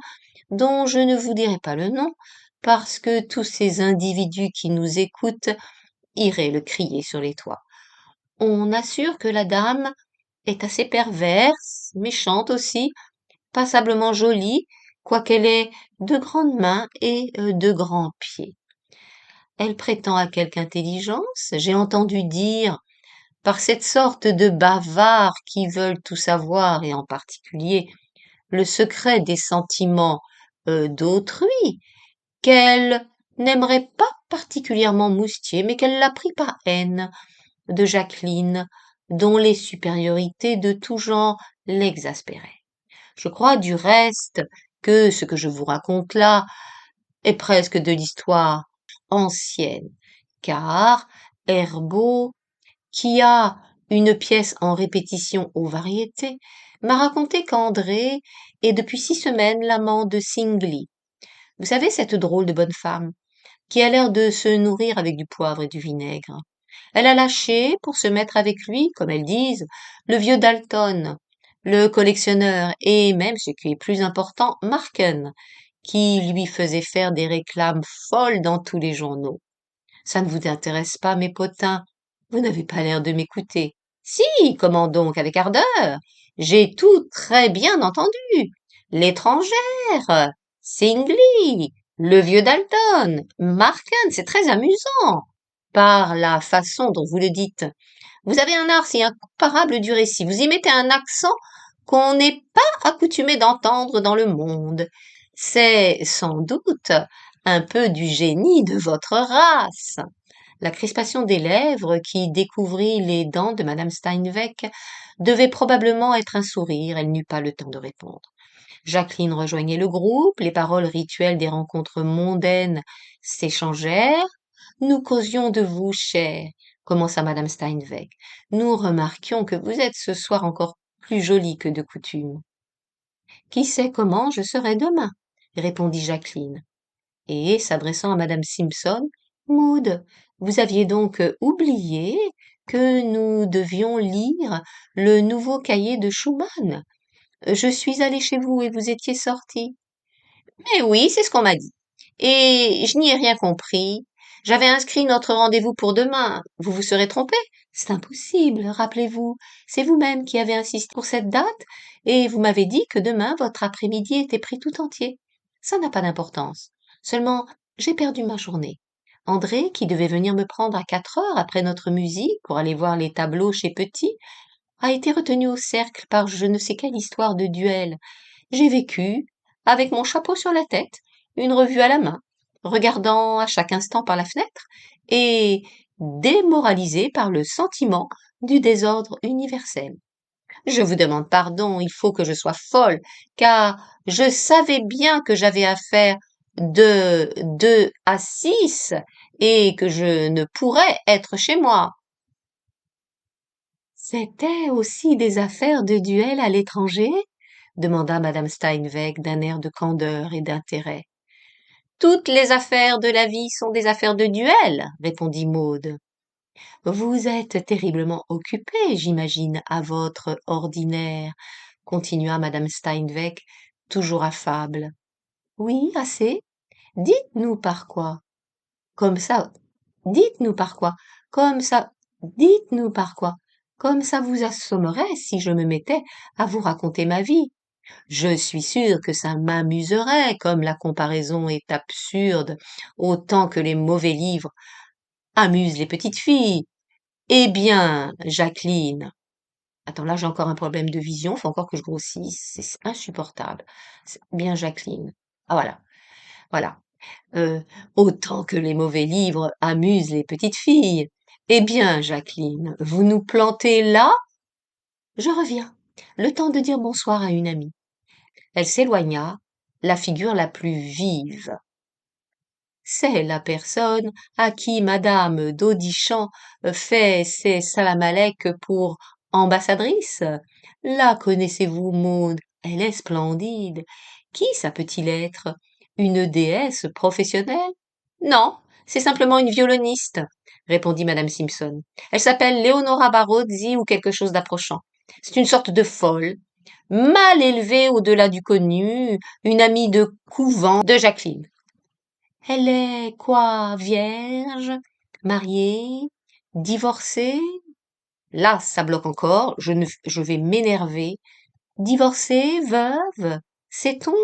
dont je ne vous dirai pas le nom, parce que tous ces individus qui nous écoutent iraient le crier sur les toits. On assure que la dame est assez perverse, méchante aussi, passablement jolie, quoiqu'elle ait de grandes mains et de grands pieds. Elle prétend à quelque intelligence, j'ai entendu dire, par cette sorte de bavards qui veulent tout savoir, et en particulier le secret des sentiments d'autrui, qu'elle n'aimerait pas particulièrement Moustier, mais qu'elle l'a pris par haine de Jacqueline, dont les supériorités de tout genre l'exaspéraient. Je crois du reste que ce que je vous raconte là est presque de l'histoire ancienne, car Herbaut, qui a une pièce en répétition aux Variétés, m'a raconté qu'André est depuis 6 semaines l'amant de Singly. Vous savez, cette drôle de bonne femme, qui a l'air de se nourrir avec du poivre et du vinaigre. Elle a lâché, pour se mettre avec lui, comme elles disent, le vieux Dalton, le collectionneur, et même, ce qui est plus important, Marken, qui lui faisait faire des réclames folles dans tous les journaux. Ça ne vous intéresse pas, mes potins? Vous n'avez pas l'air de m'écouter. Si, comment donc, avec ardeur? J'ai tout très bien entendu. L'étrangère, Singley, le vieux Dalton, Marken, c'est très amusant. Par la façon dont vous le dites. Vous avez un art si incomparable du récit. Vous y mettez un accent qu'on n'est pas accoutumé d'entendre dans le monde. C'est sans doute un peu du génie de votre race. La crispation des lèvres qui découvrit les dents de madame Steinweg devait probablement être un sourire, elle n'eut pas le temps de répondre. Jacqueline rejoignait le groupe, les paroles rituelles des rencontres mondaines s'échangèrent. Nous causions de vous, chère, commença madame Steinweg. Nous remarquions que vous êtes ce soir encore plus jolie que de coutume. Qui sait comment je serai demain? Répondit Jacqueline. Et, s'adressant à madame Simpson, Maud, vous aviez donc oublié que nous devions lire le nouveau cahier de Schumann. Je suis allée chez vous et vous étiez sortie. Mais oui, c'est ce qu'on m'a dit. Et je n'y ai rien compris. J'avais inscrit notre rendez-vous pour demain. Vous vous serez trompé? C'est impossible, rappelez-vous. C'est vous-même qui avez insisté pour cette date, et vous m'avez dit que demain votre après-midi était pris tout entier. Ça n'a pas d'importance. Seulement, j'ai perdu ma journée. André, qui devait venir me prendre à 4 heures après notre musique pour aller voir les tableaux chez Petit, a été retenu au cercle par je ne sais quelle histoire de duel. J'ai vécu, avec mon chapeau sur la tête, une revue à la main, regardant à chaque instant par la fenêtre, et démoralisée par le sentiment du désordre universel. Je vous demande pardon, il faut que je sois folle, car je savais bien que j'avais affaire de 2 à 6 et que je ne pourrais être chez moi. C'était aussi des affaires de duel à l'étranger? Demanda madame Steinweg d'un air de candeur et d'intérêt. Toutes les affaires de la vie sont des affaires de duel, répondit Maud. Vous êtes terriblement occupée, j'imagine, à votre ordinaire, continua madame Steinweg, toujours affable. Oui, assez. Dites-nous par quoi. Comme ça. Dites-nous par quoi. Comme ça. Dites-nous par quoi. Comme ça vous assommerait si je me mettais à vous raconter ma vie. Je suis sûre que ça m'amuserait, comme la comparaison est absurde, autant que les mauvais livres amusent les petites filles. Eh bien, Jacqueline. Attends, là j'ai encore un problème de vision, faut encore que je grossisse, c'est insupportable. Bien Jacqueline. Ah voilà, voilà. Euh, autant que les mauvais livres amusent les petites filles. Eh bien, Jacqueline, vous nous plantez là? Je reviens. Le temps de dire bonsoir à une amie. Elle s'éloigna, la figure la plus vive. C'est la personne à qui madame d'Audychamps fait ses salam-alek pour ambassadrice. La connaissez-vous, Maud? Elle est splendide. Qui ça peut-il être? Une déesse professionnelle? Non, c'est simplement une violoniste, répondit madame Simpson. Elle s'appelle Leonora Barozzi ou quelque chose d'approchant. C'est une sorte de folle, mal élevée au-delà du connu, une amie de couvent de Jacqueline. Elle est quoi, vierge, mariée, divorcée? Là, ça bloque encore, je vais m'énerver. Divorcée, veuve, sait-on?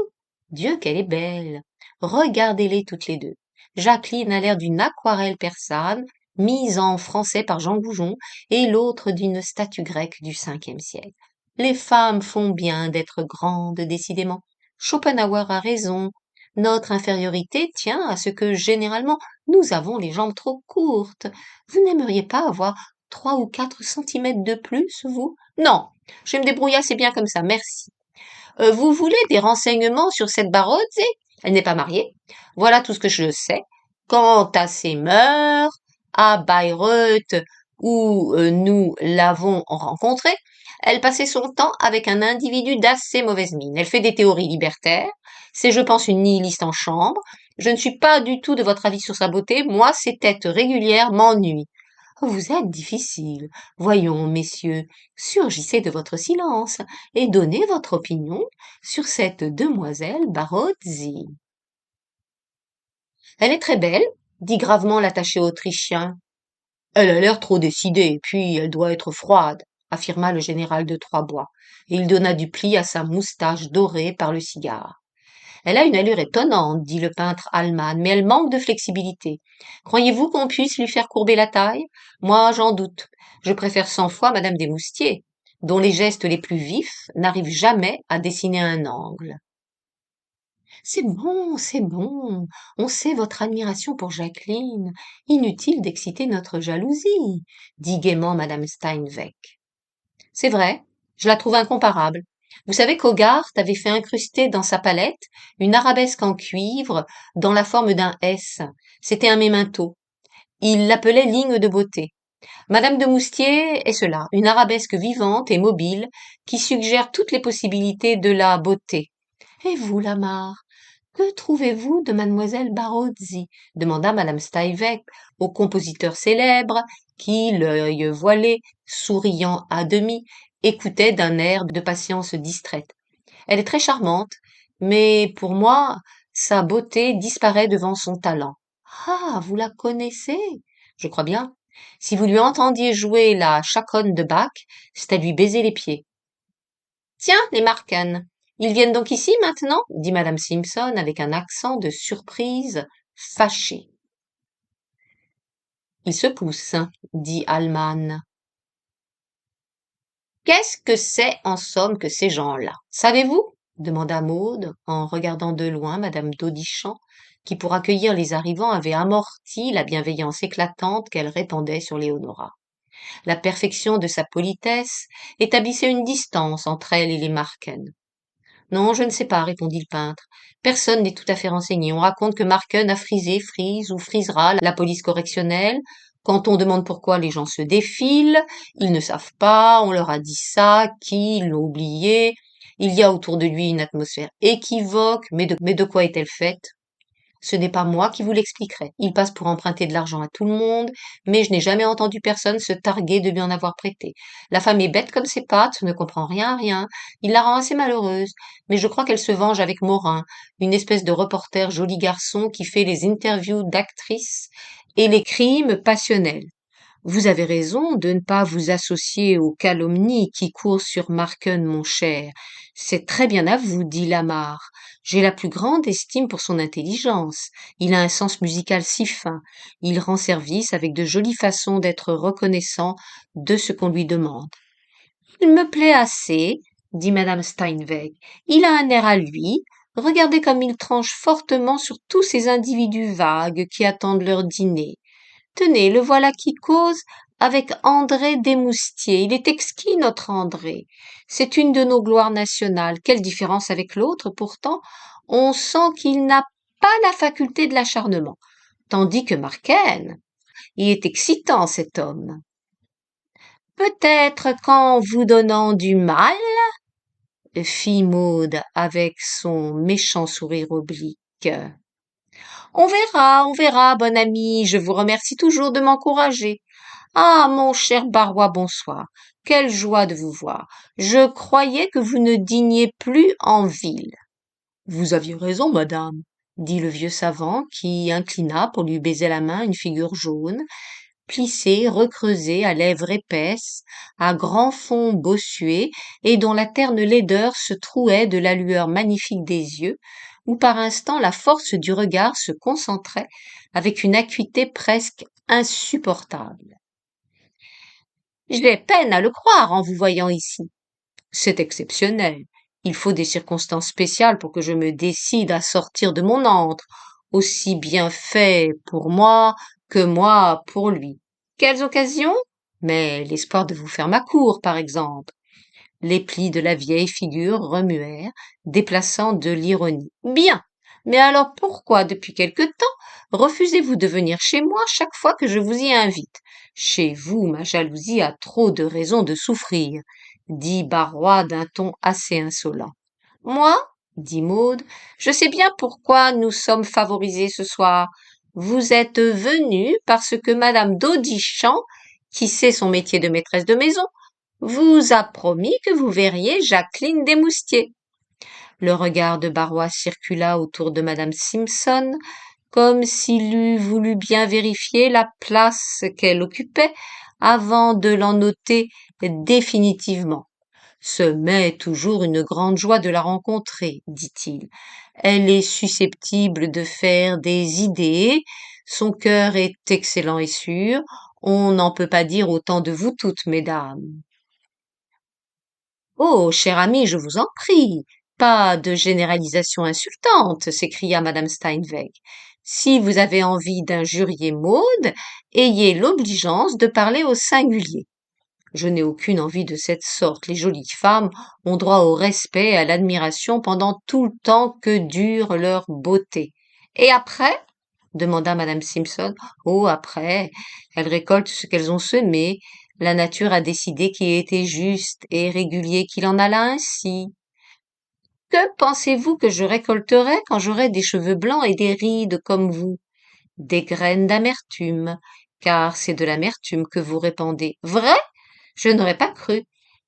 Dieu, qu'elle est belle. Regardez-les toutes les deux. Jacqueline a l'air d'une aquarelle persane, mise en français par Jean Goujon, et l'autre d'une statue grecque du Ve siècle. Les femmes font bien d'être grandes, décidément. Schopenhauer a raison. Notre infériorité tient à ce que, généralement, nous avons les jambes trop courtes. Vous n'aimeriez pas avoir 3 ou 4 centimètres de plus, vous? Non, je me débrouille assez bien comme ça, merci. Vous voulez des renseignements sur cette Barozzi? Elle n'est pas mariée. Voilà tout ce que je sais. Quant à ses mœurs, à Bayreuth, où nous l'avons rencontrée, elle passait son temps avec un individu d'assez mauvaise mine. Elle fait des théories libertaires. C'est, je pense, une nihiliste en chambre. Je ne suis pas du tout de votre avis sur sa beauté. Moi, ses têtes régulières m'ennuient. Vous êtes difficile. Voyons, messieurs, surgissez de votre silence et donnez votre opinion sur cette demoiselle Barozzi. Elle est très belle, dit gravement l'attaché autrichien. Elle a l'air trop décidée, puis elle doit être froide, affirma le général de Troisbois, et il donna du pli à sa moustache dorée par le cigare. Elle a une allure étonnante, dit le peintre Allman, mais elle manque de flexibilité. Croyez-vous qu'on puisse lui faire courber la taille? Moi, j'en doute. Je préfère 100 fois Madame Desmoustiers, dont les gestes les plus vifs n'arrivent jamais à dessiner un angle. C'est bon, c'est bon. On sait votre admiration pour Jacqueline. Inutile d'exciter notre jalousie, dit gaiement Madame Steinweg. C'est vrai, je la trouve incomparable. Vous savez qu'Hogarth avait fait incruster dans sa palette une arabesque en cuivre dans la forme d'un S. C'était un mémento. Il l'appelait ligne de beauté. Madame de Moustier est cela, une arabesque vivante et mobile qui suggère toutes les possibilités de la beauté. Et vous, Lamar, que trouvez-vous de mademoiselle Barozzi? Demanda madame Steinweg au compositeur célèbre qui, l'œil voilé, souriant à demi, écoutait d'un air de patience distraite. Elle est très charmante, mais pour moi, sa beauté disparaît devant son talent. Ah, vous la connaissez? Je crois bien. Si vous lui entendiez jouer la chaconne de Bach, c'est à lui baiser les pieds. Tiens, les Marken. Ils viennent donc ici maintenant? Dit madame Simpson avec un accent de surprise fâchée. Ils se poussent, dit Allman. Qu'est-ce que c'est en somme que ces gens-là? Savez-vous? Demanda Maud en regardant de loin madame d'Audychamps qui pour accueillir les arrivants avait amorti la bienveillance éclatante qu'elle répandait sur Léonora. La perfection de sa politesse établissait une distance entre elle et les Marken. Non, je ne sais pas, répondit le peintre. Personne n'est tout à fait renseigné. On raconte que Marken a frisé, frise ou frisera la police correctionnelle. Quand on demande pourquoi, les gens se défilent. Ils ne savent pas, on leur a dit ça, qui l'ont oublié. Il y a autour de lui une atmosphère équivoque, mais de quoi est-elle faite? Ce n'est pas moi qui vous l'expliquerai. Il passe pour emprunter de l'argent à tout le monde, mais je n'ai jamais entendu personne se targuer de lui en avoir prêté. La femme est bête comme ses pattes, ne comprend rien à rien. Il la rend assez malheureuse, mais je crois qu'elle se venge avec Morin, une espèce de reporter joli garçon qui fait les interviews d'actrices et les crimes passionnels. Vous avez raison de ne pas vous associer aux calomnies qui courent sur Marken, mon cher. C'est très bien à vous, dit Lamarre. J'ai la plus grande estime pour son intelligence. Il a un sens musical si fin. Il rend service avec de jolies façons d'être reconnaissant de ce qu'on lui demande. Il me plaît assez, dit madame Steinweg. Il a un air à lui. Regardez comme il tranche fortement sur tous ces individus vagues qui attendent leur dîner. Tenez, le voilà qui cause avec André Desmoustiers. Il est exquis, notre André. C'est une de nos gloires nationales. Quelle différence avec l'autre, pourtant. On sent qu'il n'a pas la faculté de l'acharnement. Tandis que Marken, il est excitant, cet homme. Peut-être qu'en vous donnant du mal, fit Maud avec son méchant sourire oblique. On verra, bon ami, je vous remercie toujours de m'encourager. Ah, mon cher Barrois, bonsoir. Quelle joie de vous voir. Je croyais que vous ne dîniez plus en ville. Vous aviez raison, madame, dit le vieux savant qui inclina pour lui baiser la main une figure jaune, plissée, recreusée, à lèvres épaisses, à grand fond bossué et dont la terne laideur se trouait de la lueur magnifique des yeux, où par instants la force du regard se concentrait avec une acuité presque insupportable. J'ai peine à le croire en vous voyant ici. C'est exceptionnel. Il faut des circonstances spéciales pour que je me décide à sortir de mon antre, aussi bien fait pour moi que moi pour lui. Quelles occasions? Mais l'espoir de vous faire ma cour, par exemple. Les plis de la vieille figure remuèrent, déplaçant de l'ironie. Bien. Mais alors pourquoi, depuis quelque temps, refusez-vous de venir chez moi chaque fois que je vous y invite? Chez vous, ma jalousie a trop de raisons de souffrir, dit Barrois d'un ton assez insolent. Moi, dit Maud, je sais bien pourquoi nous sommes favorisés ce soir. Vous êtes venu parce que madame d'Audychamps, qui sait son métier de maîtresse de maison, vous a promis que vous verriez Jacqueline Desmoustiers. Le regard de Barrois circula autour de madame Simpson, comme s'il eût voulu bien vérifier la place qu'elle occupait avant de l'en noter définitivement. Ce m'est toujours une grande joie de la rencontrer, dit-il. Elle est susceptible de faire des idées, son cœur est excellent et sûr, on n'en peut pas dire autant de vous toutes, mesdames. Oh, cher ami, je vous en prie, pas de généralisation insultante, s'écria madame Steinweg. Si vous avez envie d'injurier Maud, ayez l'obligeance de parler au singulier. Je n'ai aucune envie de cette sorte. Les jolies femmes ont droit au respect et à l'admiration pendant tout le temps que dure leur beauté. Et après? Demanda madame Simpson. Oh, après, elles récoltent ce qu'elles ont semé. La nature a décidé qu'il était juste et régulier qu'il en alla ainsi. Que pensez-vous que je récolterai quand j'aurai des cheveux blancs et des rides comme vous? Des graines d'amertume, car c'est de l'amertume que vous répandez. Vrai? Je n'aurais pas cru.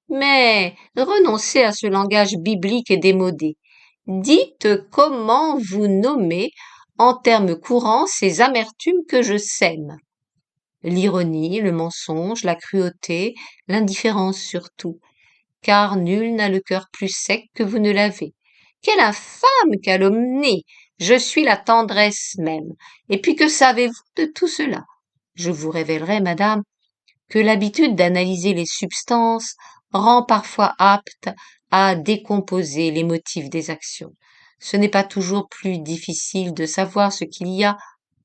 Mais renoncez à ce langage biblique et démodé. Dites comment vous nommez en termes courants ces amertumes que je sème. L'ironie, le mensonge, la cruauté, l'indifférence surtout, car nul n'a le cœur plus sec que vous ne l'avez. Quelle infâme calomnie! Je suis la tendresse même. Et puis que savez-vous de tout cela? Je vous révélerai, madame, que l'habitude d'analyser les substances rend parfois apte à décomposer les motifs des actions. Ce n'est pas toujours plus difficile de savoir ce qu'il y a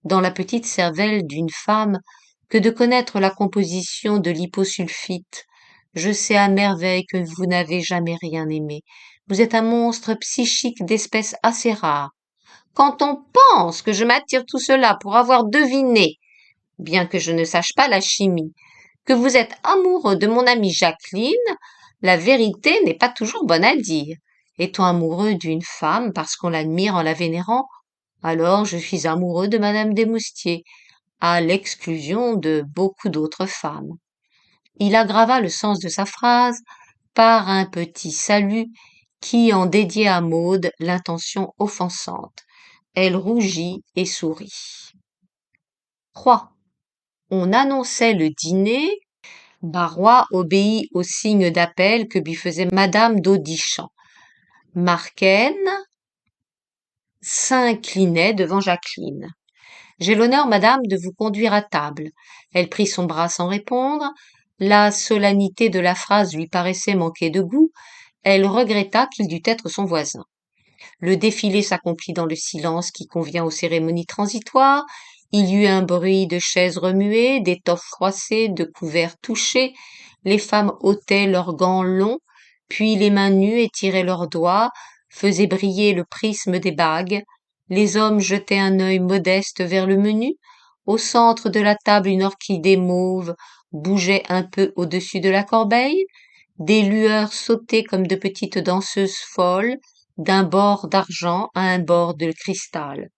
dans la petite cervelle d'une femme que de connaître la composition de l'hyposulfite. Je sais à merveille que vous n'avez jamais rien aimé. Vous êtes un monstre psychique d'espèce assez rare. Quand on pense que je m'attire tout cela pour avoir deviné, bien que je ne sache pas la chimie, que vous êtes amoureux de mon amie Jacqueline, la vérité n'est pas toujours bonne à dire. Étant amoureux d'une femme parce qu'on l'admire en la vénérant, alors je suis amoureux de Madame Desmoustiers, à l'exclusion de beaucoup d'autres femmes. Il aggrava le sens de sa phrase par un petit salut qui en dédiait à Maude l'intention offensante. Elle rougit et sourit. 3. On annonçait le dîner. Barrois obéit au signe d'appel que lui faisait Madame d'Audichamp. Marcaine s'inclinait devant Jacqueline. J'ai l'honneur, madame, de vous conduire à table. Elle prit son bras sans répondre. La solennité de la phrase lui paraissait manquer de goût. Elle regretta qu'il dût être son voisin. Le défilé s'accomplit dans le silence qui convient aux cérémonies transitoires. Il y eut un bruit de chaises remuées, d'étoffes froissées, de couverts touchés. Les femmes ôtaient leurs gants longs, puis les mains nues étiraient leurs doigts, faisaient briller le prisme des bagues. Les hommes jetaient un œil modeste vers le menu. Au centre de la table, une orchidée mauve bougeait un peu au-dessus de la corbeille. Des lueurs sautaient comme de petites danseuses folles, d'un bord d'argent à un bord de cristal.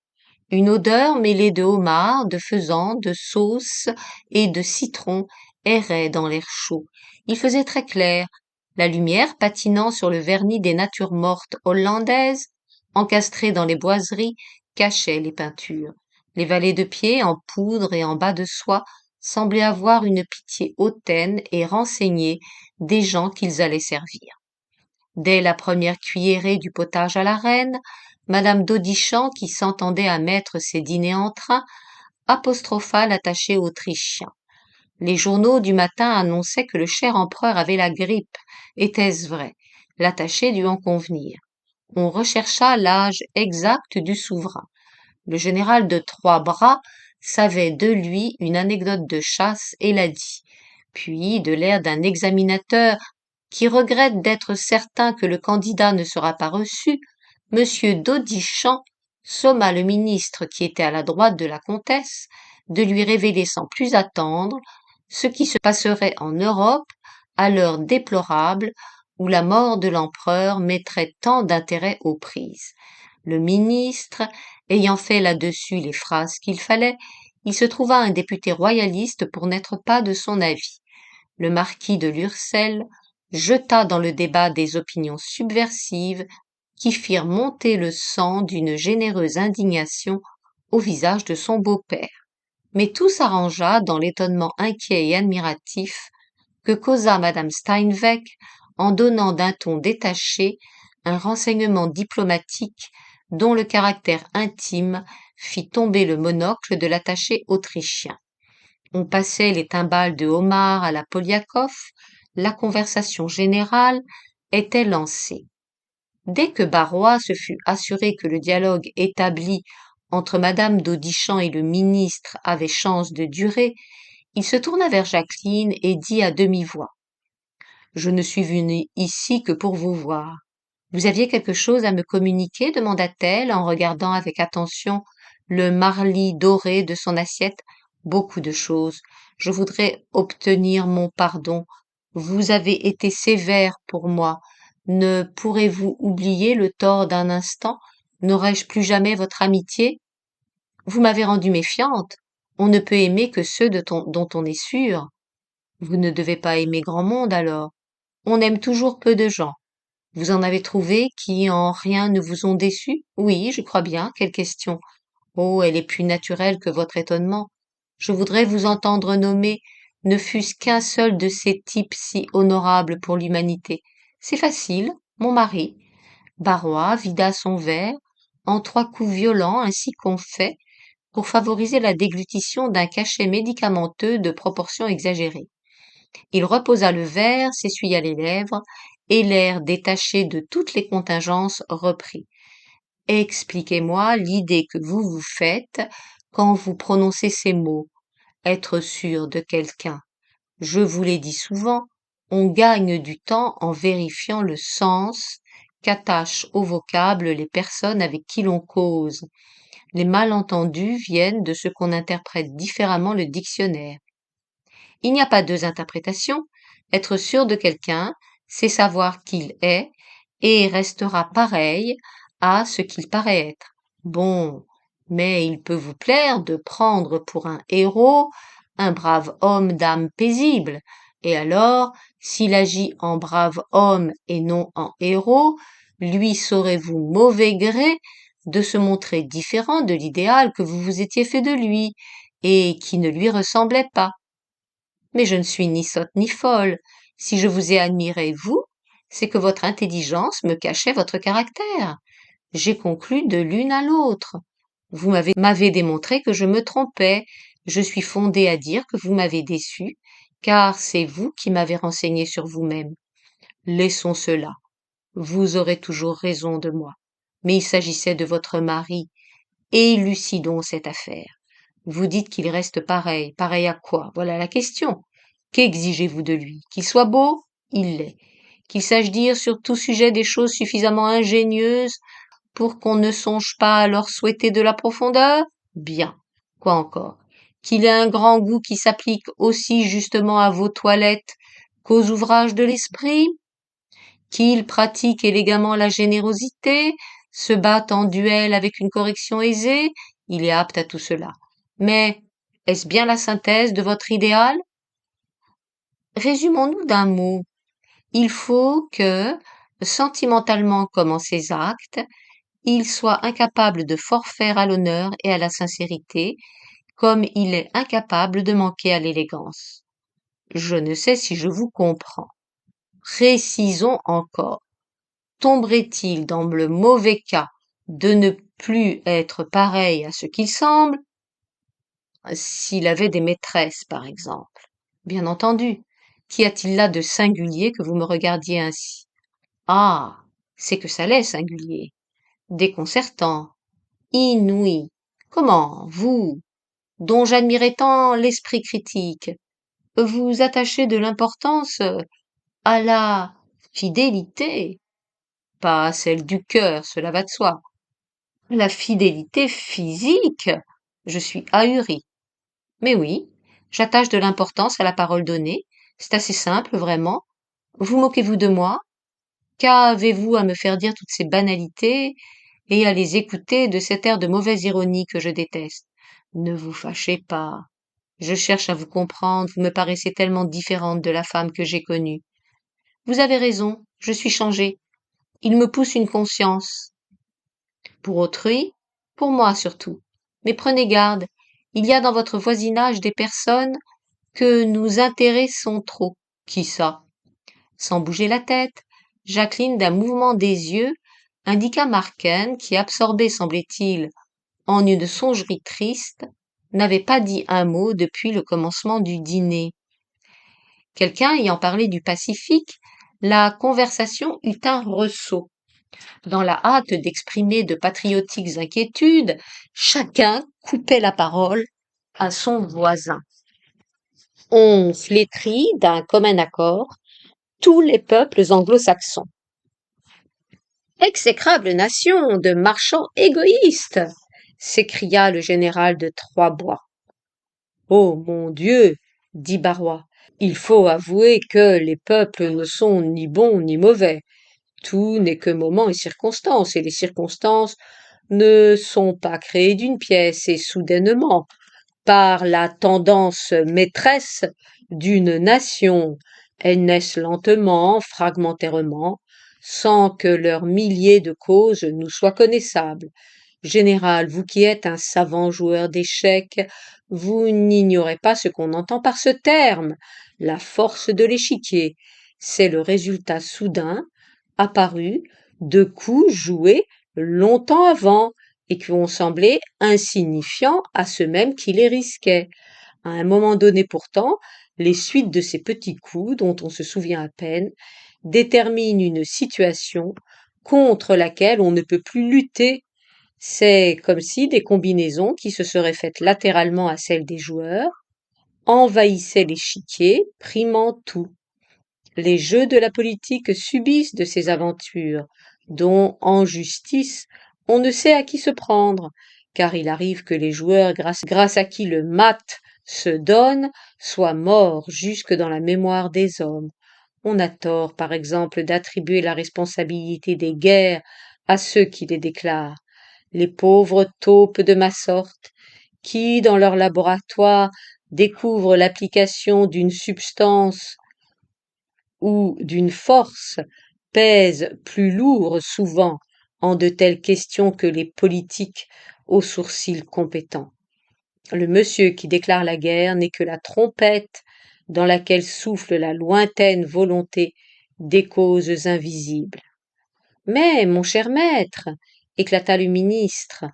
Une odeur mêlée de homard, de faisan, de sauce et de citron errait dans l'air chaud. Il faisait très clair. La lumière, patinant sur le vernis des natures mortes hollandaises, encastrées dans les boiseries, cachait les peintures. Les valets de pied, en poudre et en bas de soie, semblaient avoir une pitié hautaine et renseignée des gens qu'ils allaient servir. Dès la première cuillerée du potage à la reine, Madame d'Audichamp, qui s'entendait à mettre ses dîners en train, apostropha l'attaché autrichien. Les journaux du matin annonçaient que le cher empereur avait la grippe. Était-ce vrai? L'attaché dut en convenir. On rechercha l'âge exact du souverain. Le général de Trois-Bras savait de lui une anecdote de chasse et l'a dit. Puis, de l'air d'un examinateur qui regrette d'être certain que le candidat ne sera pas reçu, Monsieur d'Audichamp somma le ministre qui était à la droite de la comtesse de lui révéler sans plus attendre ce qui se passerait en Europe à l'heure déplorable où la mort de l'empereur mettrait tant d'intérêt aux prises. Le ministre, ayant fait là-dessus les phrases qu'il fallait, il se trouva un député royaliste pour n'être pas de son avis. Le marquis de Lurcel jeta dans le débat des opinions subversives qui firent monter le sang d'une généreuse indignation au visage de son beau-père. Mais tout s'arrangea dans l'étonnement inquiet et admiratif que causa madame Steinweg en donnant d'un ton détaché un renseignement diplomatique dont le caractère intime fit tomber le monocle de l'attaché autrichien. On passait les timbales de homard à la Poliakoff, la conversation générale était lancée. Dès que Barrois se fut assuré que le dialogue établi entre madame d'Audichamp et le ministre avait chance de durer, il se tourna vers Jacqueline et dit à demi-voix. Je ne suis venu ici que pour vous voir. Vous aviez quelque chose à me communiquer demanda-t-elle en regardant avec attention le marli doré de son assiette. Beaucoup de choses. Je voudrais obtenir mon pardon. Vous avez été sévère pour moi. Ne pourrez-vous oublier le tort d'un instant? N'aurai-je plus jamais votre amitié? Vous m'avez rendue méfiante. On ne peut aimer que ceux dont on est sûr. Vous ne devez pas aimer grand monde alors. On aime toujours peu de gens. Vous en avez trouvé qui en rien ne vous ont déçu? Oui, je crois bien. Quelle question? Oh, elle est plus naturelle que votre étonnement. Je voudrais vous entendre nommer ne fût-ce qu'un seul de ces types si honorables pour l'humanité. C'est facile, mon mari. Barrois vida son verre en 3 coups violents ainsi qu'on fait pour favoriser la déglutition d'un cachet médicamenteux de proportions exagérées. Il reposa le verre, s'essuya les lèvres, et l'air détaché de toutes les contingences reprit. Expliquez-moi l'idée que vous vous faites quand vous prononcez ces mots. Être sûr de quelqu'un. Je vous l'ai dit souvent, on gagne du temps en vérifiant le sens qu'attachent au vocable les personnes avec qui l'on cause. Les malentendus viennent de ce qu'on interprète différemment le dictionnaire. Il n'y a pas deux interprétations. Être sûr de quelqu'un, c'est savoir qu'il est et restera pareil à ce qu'il paraît être. Bon, mais il peut vous plaire de prendre pour un héros un brave homme d'âme paisible. Et alors, s'il agit en brave homme et non en héros, lui saurez-vous mauvais gré de se montrer différent de l'idéal que vous vous étiez fait de lui et qui ne lui ressemblait pas. Mais je ne suis ni sotte ni folle. Si je vous ai admiré, vous, c'est que votre intelligence me cachait votre caractère. J'ai conclu de l'une à l'autre. Vous m'avez démontré que je me trompais. Je suis fondée à dire que vous m'avez déçu, car c'est vous qui m'avez renseigné sur vous-même. Laissons cela. Vous aurez toujours raison de moi. Mais il s'agissait de votre mari. Élucidons cette affaire. Vous dites qu'il reste pareil. Pareil à quoi? Voilà la question. Qu'exigez-vous de lui? Qu'il soit beau? Il l'est. Qu'il sache dire sur tout sujet des choses suffisamment ingénieuses pour qu'on ne songe pas à leur souhaiter de la profondeur? Bien. Quoi encore? Qu'il ait un grand goût qui s'applique aussi justement à vos toilettes qu'aux ouvrages de l'esprit? Qu'il pratique élégamment la générosité, se batte en duel avec une correction aisée? Il est apte à tout cela. Mais est-ce bien la synthèse de votre idéal? Résumons-nous d'un mot. Il faut que, sentimentalement comme en ses actes, il soit incapable de forfaire à l'honneur et à la sincérité, comme il est incapable de manquer à l'élégance. Je ne sais si je vous comprends. Précisons encore. Tomberait-il dans le mauvais cas de ne plus être pareil à ce qu'il semble, s'il avait des maîtresses, par exemple? Bien entendu. Qu'y a-t-il là de singulier que vous me regardiez ainsi? Ah, c'est que ça l'est singulier, déconcertant, inouï. Comment, vous, dont j'admirais tant l'esprit critique, vous attachez de l'importance à la fidélité, pas à celle du cœur, cela va de soi. La fidélité physique, je suis ahuri. Mais oui, j'attache de l'importance à la parole donnée, c'est assez simple, vraiment. Vous moquez-vous de moi? Qu'avez-vous à me faire dire toutes ces banalités et à les écouter de cet air de mauvaise ironie que je déteste? Ne vous fâchez pas. Je cherche à vous comprendre, vous me paraissez tellement différente de la femme que j'ai connue. Vous avez raison, je suis changée. Il me pousse une conscience. Pour autrui, pour moi surtout. Mais prenez garde, il y a dans votre voisinage des personnes que nous intéressons trop. Qui ça? Sans bouger la tête, Jacqueline, d'un mouvement des yeux, indiqua Marken, qui, absorbé, semblait-il, en une songerie triste, n'avait pas dit un mot depuis le commencement du dîner. Quelqu'un ayant parlé du Pacifique, la conversation eut un ressaut. Dans la hâte d'exprimer de patriotiques inquiétudes, chacun coupait la parole à son voisin. On flétrit d'un commun accord tous les peuples anglo-saxons. Exécrable nation de marchands égoïstes! S'écria le général de Troyes-Bois. Oh mon Dieu! Dit Barrois. Il faut avouer que les peuples ne sont ni bons ni mauvais. Tout n'est que moment et circonstance, et les circonstances ne sont pas créées d'une pièce et soudainement par la tendance maîtresse d'une nation. Elles naissent lentement, fragmentairement, sans que leurs milliers de causes nous soient connaissables. Général, vous qui êtes un savant joueur d'échecs, vous n'ignorez pas ce qu'on entend par ce terme, la force de l'échiquier. C'est le résultat soudain, apparu, de coups joués longtemps avant, et qui ont semblé insignifiants à ceux mêmes qui les risquaient. À un moment donné pourtant, les suites de ces petits coups, dont on se souvient à peine, déterminent une situation contre laquelle on ne peut plus lutter C'est comme si des combinaisons qui se seraient faites latéralement à celles des joueurs envahissaient l'échiquier, primant tout. Les jeux de la politique subissent de ces aventures, dont, en justice, on ne sait à qui se prendre, car il arrive que les joueurs grâce à qui le mat se donne soient morts jusque dans la mémoire des hommes. On a tort, par exemple, d'attribuer la responsabilité des guerres à ceux qui les déclarent. Les pauvres taupes de ma sorte, qui, dans leur laboratoire, découvrent l'application d'une substance ou d'une force, pèsent plus lourd souvent en de telles questions que les politiques aux sourcils compétents. Le monsieur qui déclare la guerre n'est que la trompette dans laquelle souffle la lointaine volonté des causes invisibles. Mais, mon cher maître, éclata le ministre,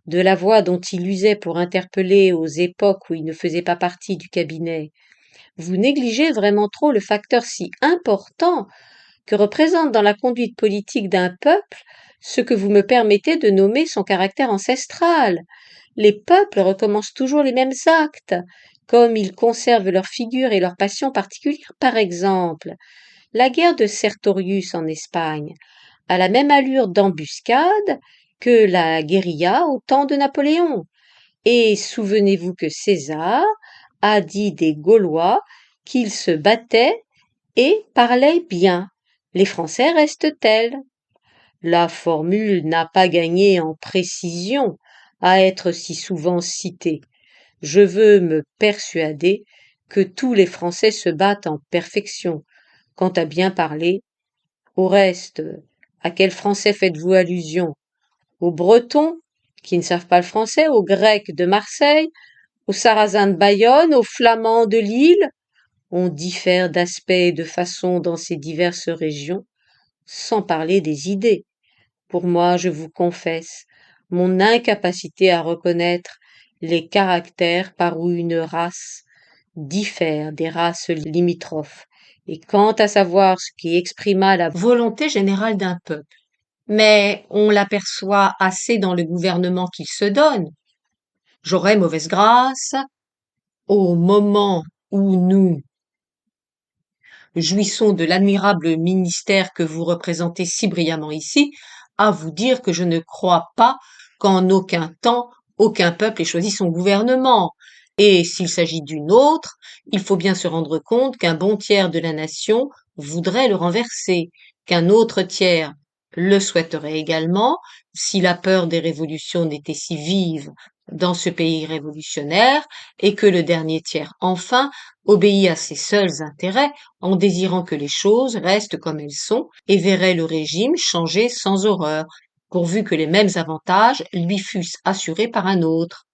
de la voix dont il usait pour interpeller aux époques où il ne faisait pas partie du cabinet, vous négligez vraiment trop le facteur si important que représente dans la conduite politique d'un peuple ce que vous me permettez de nommer son caractère ancestral. Les peuples recommencent toujours les mêmes actes, comme ils conservent leur figure et leur passion particulière. Par exemple, la guerre de Sertorius en Espagne a la même allure d'embuscade que la guérilla au temps de Napoléon. Et souvenez-vous que César a dit des Gaulois qu'ils se battaient et parlaient bien. Les Français restent tels. La formule n'a pas gagné en précision à être si souvent citée. Je veux me persuader que tous les Français se battent en perfection. Quant à bien parler, au reste, à quel Français faites-vous allusion? Aux Bretons, qui ne savent pas le français, aux Grecs de Marseille, aux Sarrasins de Bayonne, aux Flamands de Lille? On diffère d'aspect et de façon dans ces diverses régions, sans parler des idées. Pour moi, je vous confesse mon incapacité à reconnaître les caractères par où une race diffère des races limitrophes, et quant à savoir ce qui exprima la volonté générale d'un peuple. Mais on l'aperçoit assez dans le gouvernement qu'il se donne. J'aurais mauvaise grâce, au moment où nous jouissons de l'admirable ministère que vous représentez si brillamment ici, à vous dire que je ne crois pas qu'en aucun temps aucun peuple ait choisi son gouvernement. Et s'il s'agit d'une autre, il faut bien se rendre compte qu'un bon tiers de la nation voudrait le renverser, qu'un autre tiers le souhaiterait également, si la peur des révolutions n'était si vive dans ce pays révolutionnaire, et que le dernier tiers, enfin, obéit à ses seuls intérêts en désirant que les choses restent comme elles sont et verrait le régime changer sans horreur, pourvu que les mêmes avantages lui fussent assurés par un autre.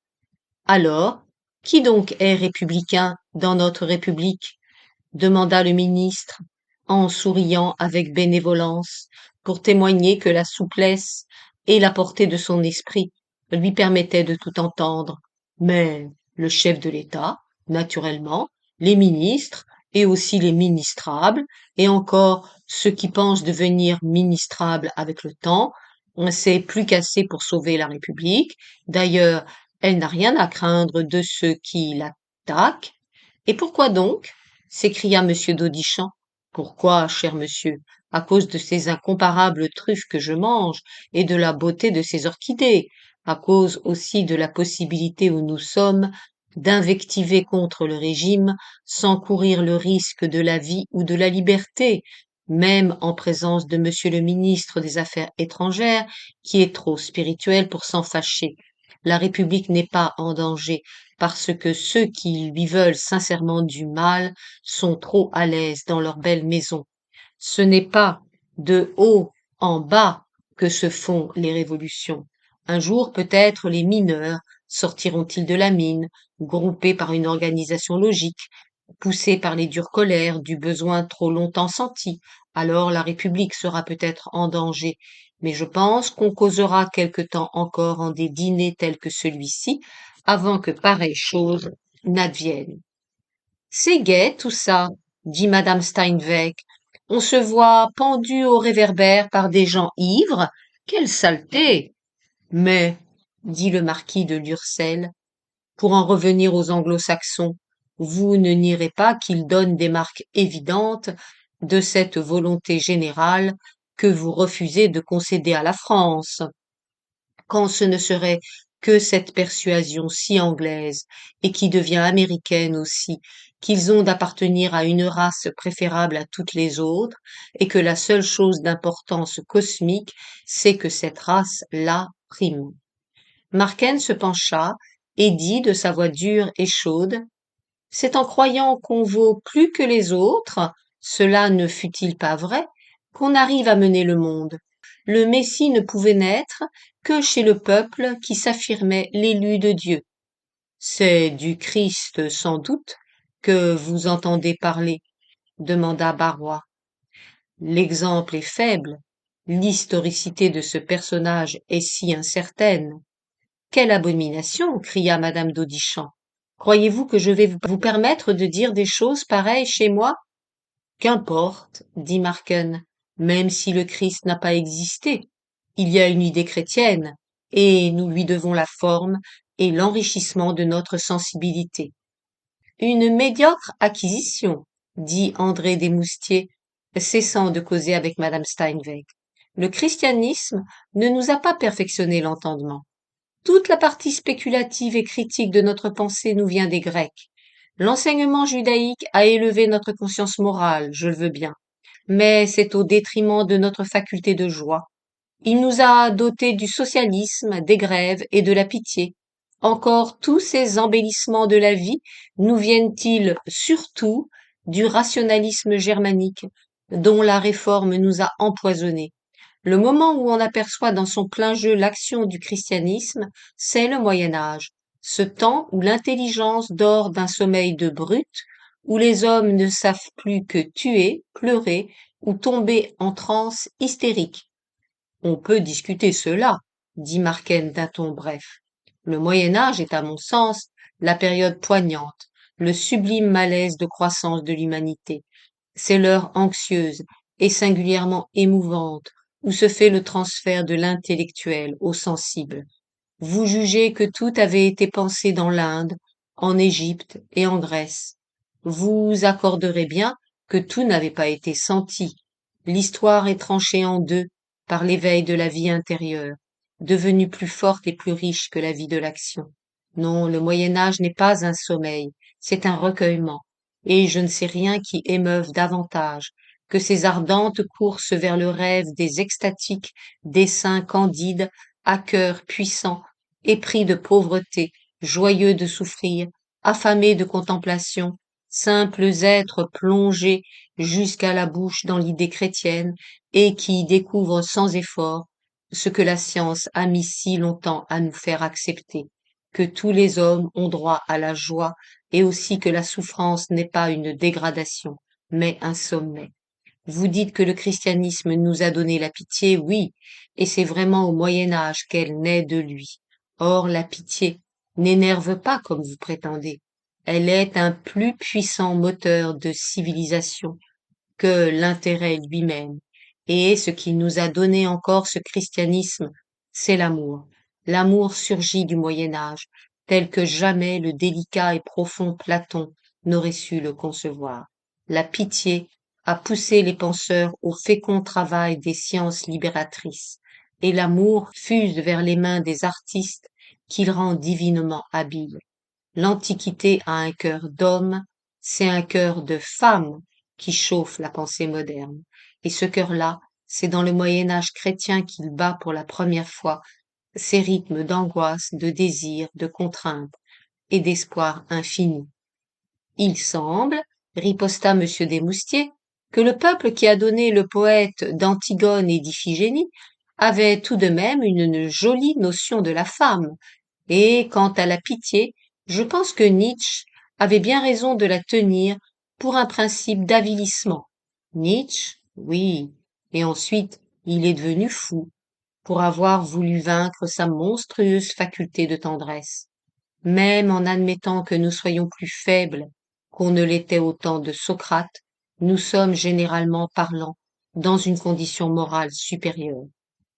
Alors, qui donc est républicain dans notre République? Demanda le ministre, en souriant avec bénévolence, pour témoigner que la souplesse et la portée de son esprit lui permettaient de tout entendre. Mais le chef de l'État, naturellement, les ministres, et aussi les ministrables, et encore ceux qui pensent devenir ministrables avec le temps, c'est plus qu'assez pour sauver la République. D'ailleurs, elle n'a rien à craindre de ceux qui l'attaquent. Et pourquoi donc? S'écria monsieur d'Audicham. Pourquoi, cher monsieur? À cause de ces incomparables truffes que je mange et de la beauté de ces orchidées, à cause aussi de la possibilité où nous sommes d'invectiver contre le régime sans courir le risque de la vie ou de la liberté, même en présence de monsieur le ministre des Affaires étrangères, qui est trop spirituel pour s'en fâcher. La République n'est pas en danger, parce que ceux qui lui veulent sincèrement du mal sont trop à l'aise dans leur belle maison. Ce n'est pas de haut en bas que se font les révolutions. Un jour peut-être les mineurs sortiront-ils de la mine, groupés par une organisation logique, poussés par les dures colères du besoin trop longtemps senti. Alors la République sera peut-être en danger, mais je pense qu'on causera quelque temps encore en des dîners tels que celui-ci, avant que pareille chose n'advienne. C'est gai tout ça, dit madame Steinweg. On se voit pendu au réverbère par des gens ivres. Quelle saleté! Mais, dit le marquis de Lurcel, pour en revenir aux anglo-saxons, vous ne nierez pas qu'ils donnent des marques évidentes de cette volonté générale que vous refusez de concéder à la France, quand ce ne serait que cette persuasion si anglaise, et qui devient américaine aussi, qu'ils ont d'appartenir à une race préférable à toutes les autres, et que la seule chose d'importance cosmique, c'est que cette race-là prime. Marken se pencha et dit de sa voix dure et chaude: c'est en croyant qu'on vaut plus que les autres, cela ne fut-il pas vrai, qu'on arrive à mener le monde. Le Messie ne pouvait naître que chez le peuple qui s'affirmait l'élu de Dieu. C'est du Christ, sans doute, que vous entendez parler, demanda Barrois. L'exemple est faible, l'historicité de ce personnage est si incertaine. Quelle abomination! Cria madame d'Audicham. Croyez-vous que je vais vous permettre de dire des choses pareilles chez moi? Qu'importe, dit Marken, même si le Christ n'a pas existé. Il y a une idée chrétienne, et nous lui devons la forme et l'enrichissement de notre sensibilité. Une médiocre acquisition, dit André Desmoustiers, cessant de causer avec madame Steinweg. Le christianisme ne nous a pas perfectionné l'entendement. Toute la partie spéculative et critique de notre pensée nous vient des Grecs. L'enseignement judaïque a élevé notre conscience morale, je le veux bien, mais c'est au détriment de notre faculté de joie. Il nous a dotés du socialisme, des grèves et de la pitié. Encore tous ces embellissements de la vie nous viennent-ils surtout du rationalisme germanique, dont la réforme nous a empoisonnés. Le moment où on aperçoit dans son plein jeu l'action du christianisme, c'est le Moyen Âge, ce temps où l'intelligence dort d'un sommeil de brute, où les hommes ne savent plus que tuer, pleurer ou tomber en transe hystérique. On peut discuter cela, dit Marken d'un ton bref. Le Moyen Âge est à mon sens la période poignante, le sublime malaise de croissance de l'humanité. C'est l'heure anxieuse et singulièrement émouvante où se fait le transfert de l'intellectuel au sensible. Vous jugez que tout avait été pensé dans l'Inde, en Égypte et en Grèce. Vous accorderez bien que tout n'avait pas été senti. L'histoire est tranchée en deux par l'éveil de la vie intérieure, devenue plus forte et plus riche que la vie de l'action. Non, le Moyen Âge n'est pas un sommeil, c'est un recueillement, et je ne sais rien qui émeuve davantage que ces ardentes courses vers le rêve des extatiques desseins candides à cœur puissant, épris de pauvreté, joyeux de souffrir, affamés de contemplation, simples êtres plongés jusqu'à la bouche dans l'idée chrétienne et qui découvrent sans effort ce que la science a mis si longtemps à nous faire accepter, que tous les hommes ont droit à la joie et aussi que la souffrance n'est pas une dégradation, mais un sommet. Vous dites que le christianisme nous a donné la pitié, oui, et c'est vraiment au Moyen Âge qu'elle naît de lui. Or, la pitié n'énerve pas comme vous prétendez. Elle est un plus puissant moteur de civilisation que l'intérêt lui-même. Et ce qui nous a donné encore ce christianisme, c'est l'amour. L'amour surgit du Moyen Âge, tel que jamais le délicat et profond Platon n'aurait su le concevoir. La pitié a poussé les penseurs au fécond travail des sciences libératrices, et l'amour fuse vers les mains des artistes qu'il rend divinement habiles. L'Antiquité a un cœur d'homme, c'est un cœur de femme qui chauffe la pensée moderne. Et ce cœur-là, c'est dans le Moyen Âge chrétien qu'il bat pour la première fois ses rythmes d'angoisse, de désir, de contrainte et d'espoir infini. Il semble, riposta monsieur Desmoustiers, que le peuple qui a donné le poète d'Antigone et d'Iphigénie avait tout de même une jolie notion de la femme, et quant à la pitié, je pense que Nietzsche avait bien raison de la tenir pour un principe d'avilissement. Nietzsche, oui, et ensuite il est devenu fou pour avoir voulu vaincre sa monstrueuse faculté de tendresse. Même en admettant que nous soyons plus faibles qu'on ne l'était au temps de Socrate, nous sommes généralement parlant dans une condition morale supérieure.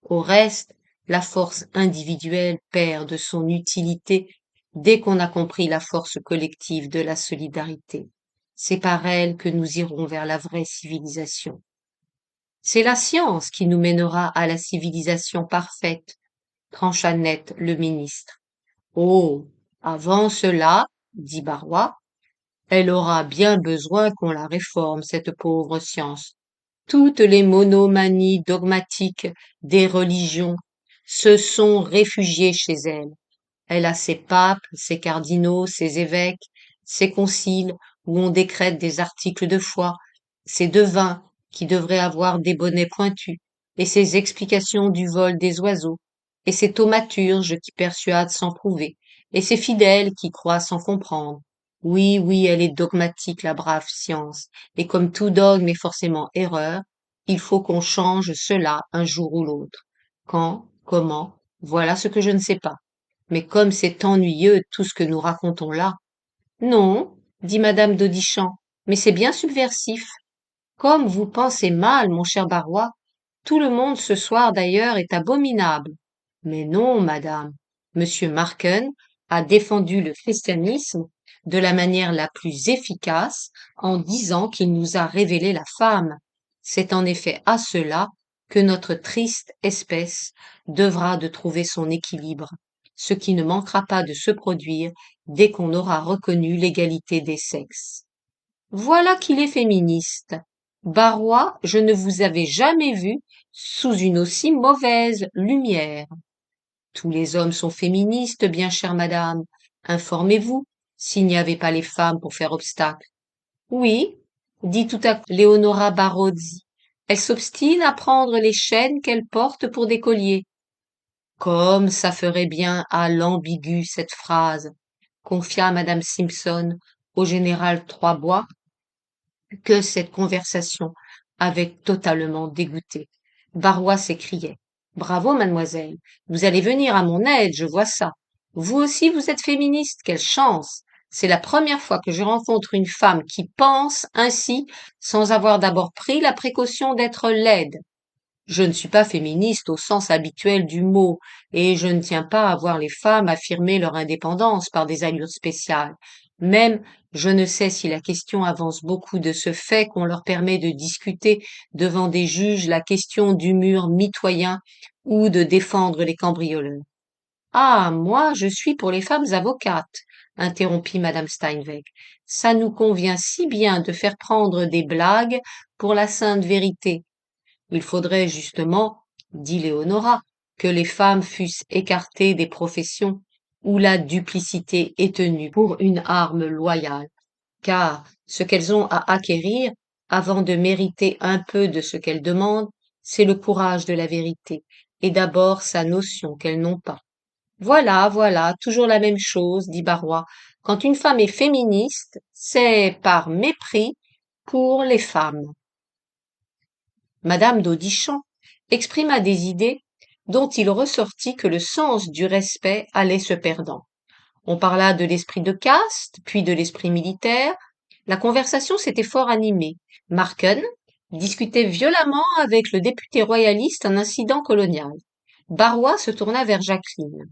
Au reste, La force individuelle perd de son utilité dès qu'on a compris la force collective de la solidarité. C'est par elle que nous irons vers la vraie civilisation. C'est la science qui nous mènera à la civilisation parfaite, trancha net le ministre. Oh, avant cela, dit Barrois, elle aura bien besoin qu'on la réforme, cette pauvre science. Toutes les monomanies dogmatiques des religions se sont réfugiées chez elle. Elle a ses papes, ses cardinaux, ses évêques, ses conciles où on décrète des articles de foi, ses devins qui devraient avoir des bonnets pointus, et ses explications du vol des oiseaux, et ses thaumaturges qui persuadent sans prouver, et ses fidèles qui croient sans comprendre. Oui, oui, elle est dogmatique, la brave science, et comme tout dogme est forcément erreur, il faut qu'on change cela un jour ou l'autre. Quand, comment, voilà ce que je ne sais pas. Mais comme c'est ennuyeux tout ce que nous racontons là. Non, dit madame d'Audichant, mais c'est bien subversif. Comme vous pensez mal, mon cher Barrois. Tout le monde ce soir d'ailleurs est abominable. Mais non, madame. Monsieur Marken a défendu le christianisme de la manière la plus efficace en disant qu'il nous a révélé la femme. C'est en effet à cela que notre triste espèce devra de trouver son équilibre, ce qui ne manquera pas de se produire dès qu'on aura reconnu l'égalité des sexes. Voilà qu'il est féministe. Barrois, je ne vous avais jamais vu sous une aussi mauvaise lumière. Tous les hommes sont féministes, bien chère madame. Informez-vous, s'il n'y avait pas les femmes pour faire obstacle. Oui, dit tout à coup Leonora Barozzi. Elle s'obstine à prendre les chaînes qu'elle porte pour des colliers. Comme ça ferait bien à l'ambigu cette phrase, confia madame Simpson au général Troisbois, que cette conversation avait totalement dégoûté. Barrois s'écriait. Bravo, mademoiselle. Vous allez venir à mon aide, je vois ça. Vous aussi, vous êtes féministe. Quelle chance. C'est la première fois que je rencontre une femme qui pense ainsi sans avoir d'abord pris la précaution d'être laide. Je ne suis pas féministe au sens habituel du mot, et je ne tiens pas à voir les femmes affirmer leur indépendance par des allures spéciales. Même, je ne sais si la question avance beaucoup de ce fait qu'on leur permet de discuter devant des juges la question du mur mitoyen ou de défendre les cambrioleurs. Ah, moi, je suis pour les femmes avocates, interrompit madame Steinweg. Ça nous convient si bien de faire prendre des blagues pour la sainte vérité. Il faudrait justement, dit Léonora, que les femmes fussent écartées des professions où la duplicité est tenue pour une arme loyale, car ce qu'elles ont à acquérir avant de mériter un peu de ce qu'elles demandent, c'est le courage de la vérité, et d'abord sa notion qu'elles n'ont pas. Voilà, voilà, toujours la même chose, dit Barrois. Quand une femme est féministe, c'est par mépris pour les femmes. Madame d'Audichant exprima des idées dont il ressortit que le sens du respect allait se perdant. On parla de l'esprit de caste, puis de l'esprit militaire. La conversation s'était fort animée. Marken discutait violemment avec le député royaliste un incident colonial. Barrois se tourna vers Jacqueline.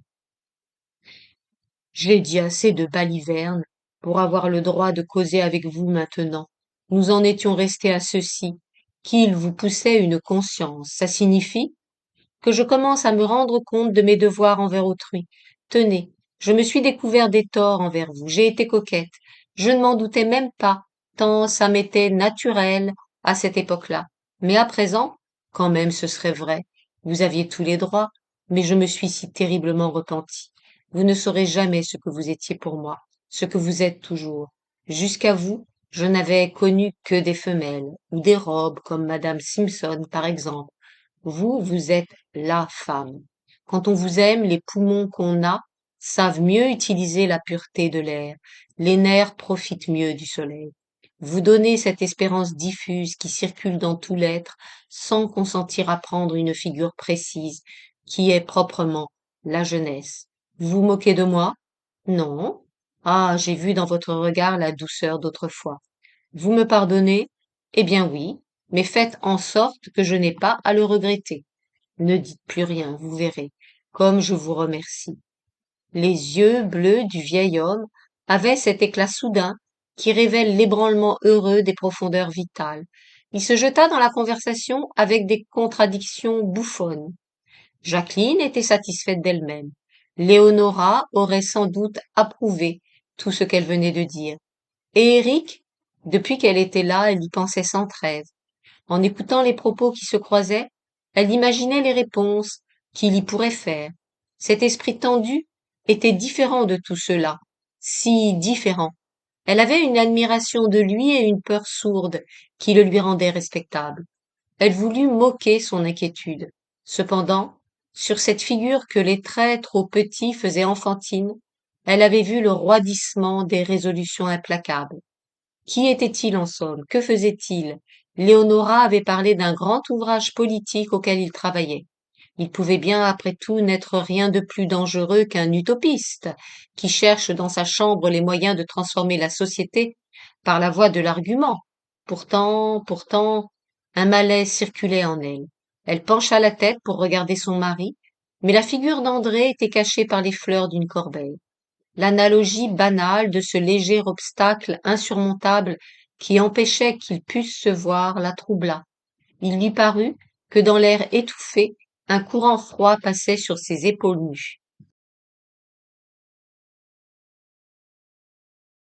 J'ai dit assez de balivernes pour avoir le droit de causer avec vous maintenant. Nous en étions restés à ceci, qu'il vous poussait une conscience. Ça signifie que je commence à me rendre compte de mes devoirs envers autrui. Tenez, je me suis découvert des torts envers vous. J'ai été coquette. Je ne m'en doutais même pas, tant ça m'était naturel à cette époque-là. Mais à présent, quand même ce serait vrai. Vous aviez tous les droits, mais je me suis si terriblement repentie. Vous ne saurez jamais ce que vous étiez pour moi, ce que vous êtes toujours. Jusqu'à vous, je n'avais connu que des femelles, ou des robes, comme madame Simpson, par exemple. Vous, vous êtes la femme. Quand on vous aime, les poumons qu'on a savent mieux utiliser la pureté de l'air. Les nerfs profitent mieux du soleil. Vous donnez cette espérance diffuse qui circule dans tout l'être sans consentir à prendre une figure précise qui est proprement la jeunesse. Vous vous moquez de moi? Non. Ah, j'ai vu dans votre regard la douceur d'autrefois. Vous me pardonnez? Eh bien oui, mais faites en sorte que je n'ai pas à le regretter. Ne dites plus rien, vous verrez, comme je vous remercie. Les yeux bleus du vieil homme avaient cet éclat soudain qui révèle l'ébranlement heureux des profondeurs vitales. Il se jeta dans la conversation avec des contradictions bouffonnes. Jacqueline était satisfaite d'elle-même. Léonora aurait sans doute approuvé tout ce qu'elle venait de dire. Et Éric, depuis qu'elle était là, elle y pensait sans trêve. En écoutant les propos qui se croisaient, elle imaginait les réponses qu'il y pourrait faire. Cet esprit tendu était différent de tout cela, si différent. Elle avait une admiration de lui et une peur sourde qui le lui rendaient respectable. Elle voulut moquer son inquiétude. Cependant, sur cette figure que les traits trop petits faisaient enfantine, elle avait vu le roidissement des résolutions implacables. Qui était-il en somme? Que faisait-il? Léonora avait parlé d'un grand ouvrage politique auquel il travaillait. Il pouvait bien, après tout, n'être rien de plus dangereux qu'un utopiste, qui cherche dans sa chambre les moyens de transformer la société par la voie de l'argument. Pourtant, un malaise circulait en elle. Elle pencha la tête pour regarder son mari, mais la figure d'André était cachée par les fleurs d'une corbeille. L'analogie banale de ce léger obstacle insurmontable qui empêchait qu'ils pussent se voir la troubla. Il lui parut que dans l'air étouffé, un courant froid passait sur ses épaules nues.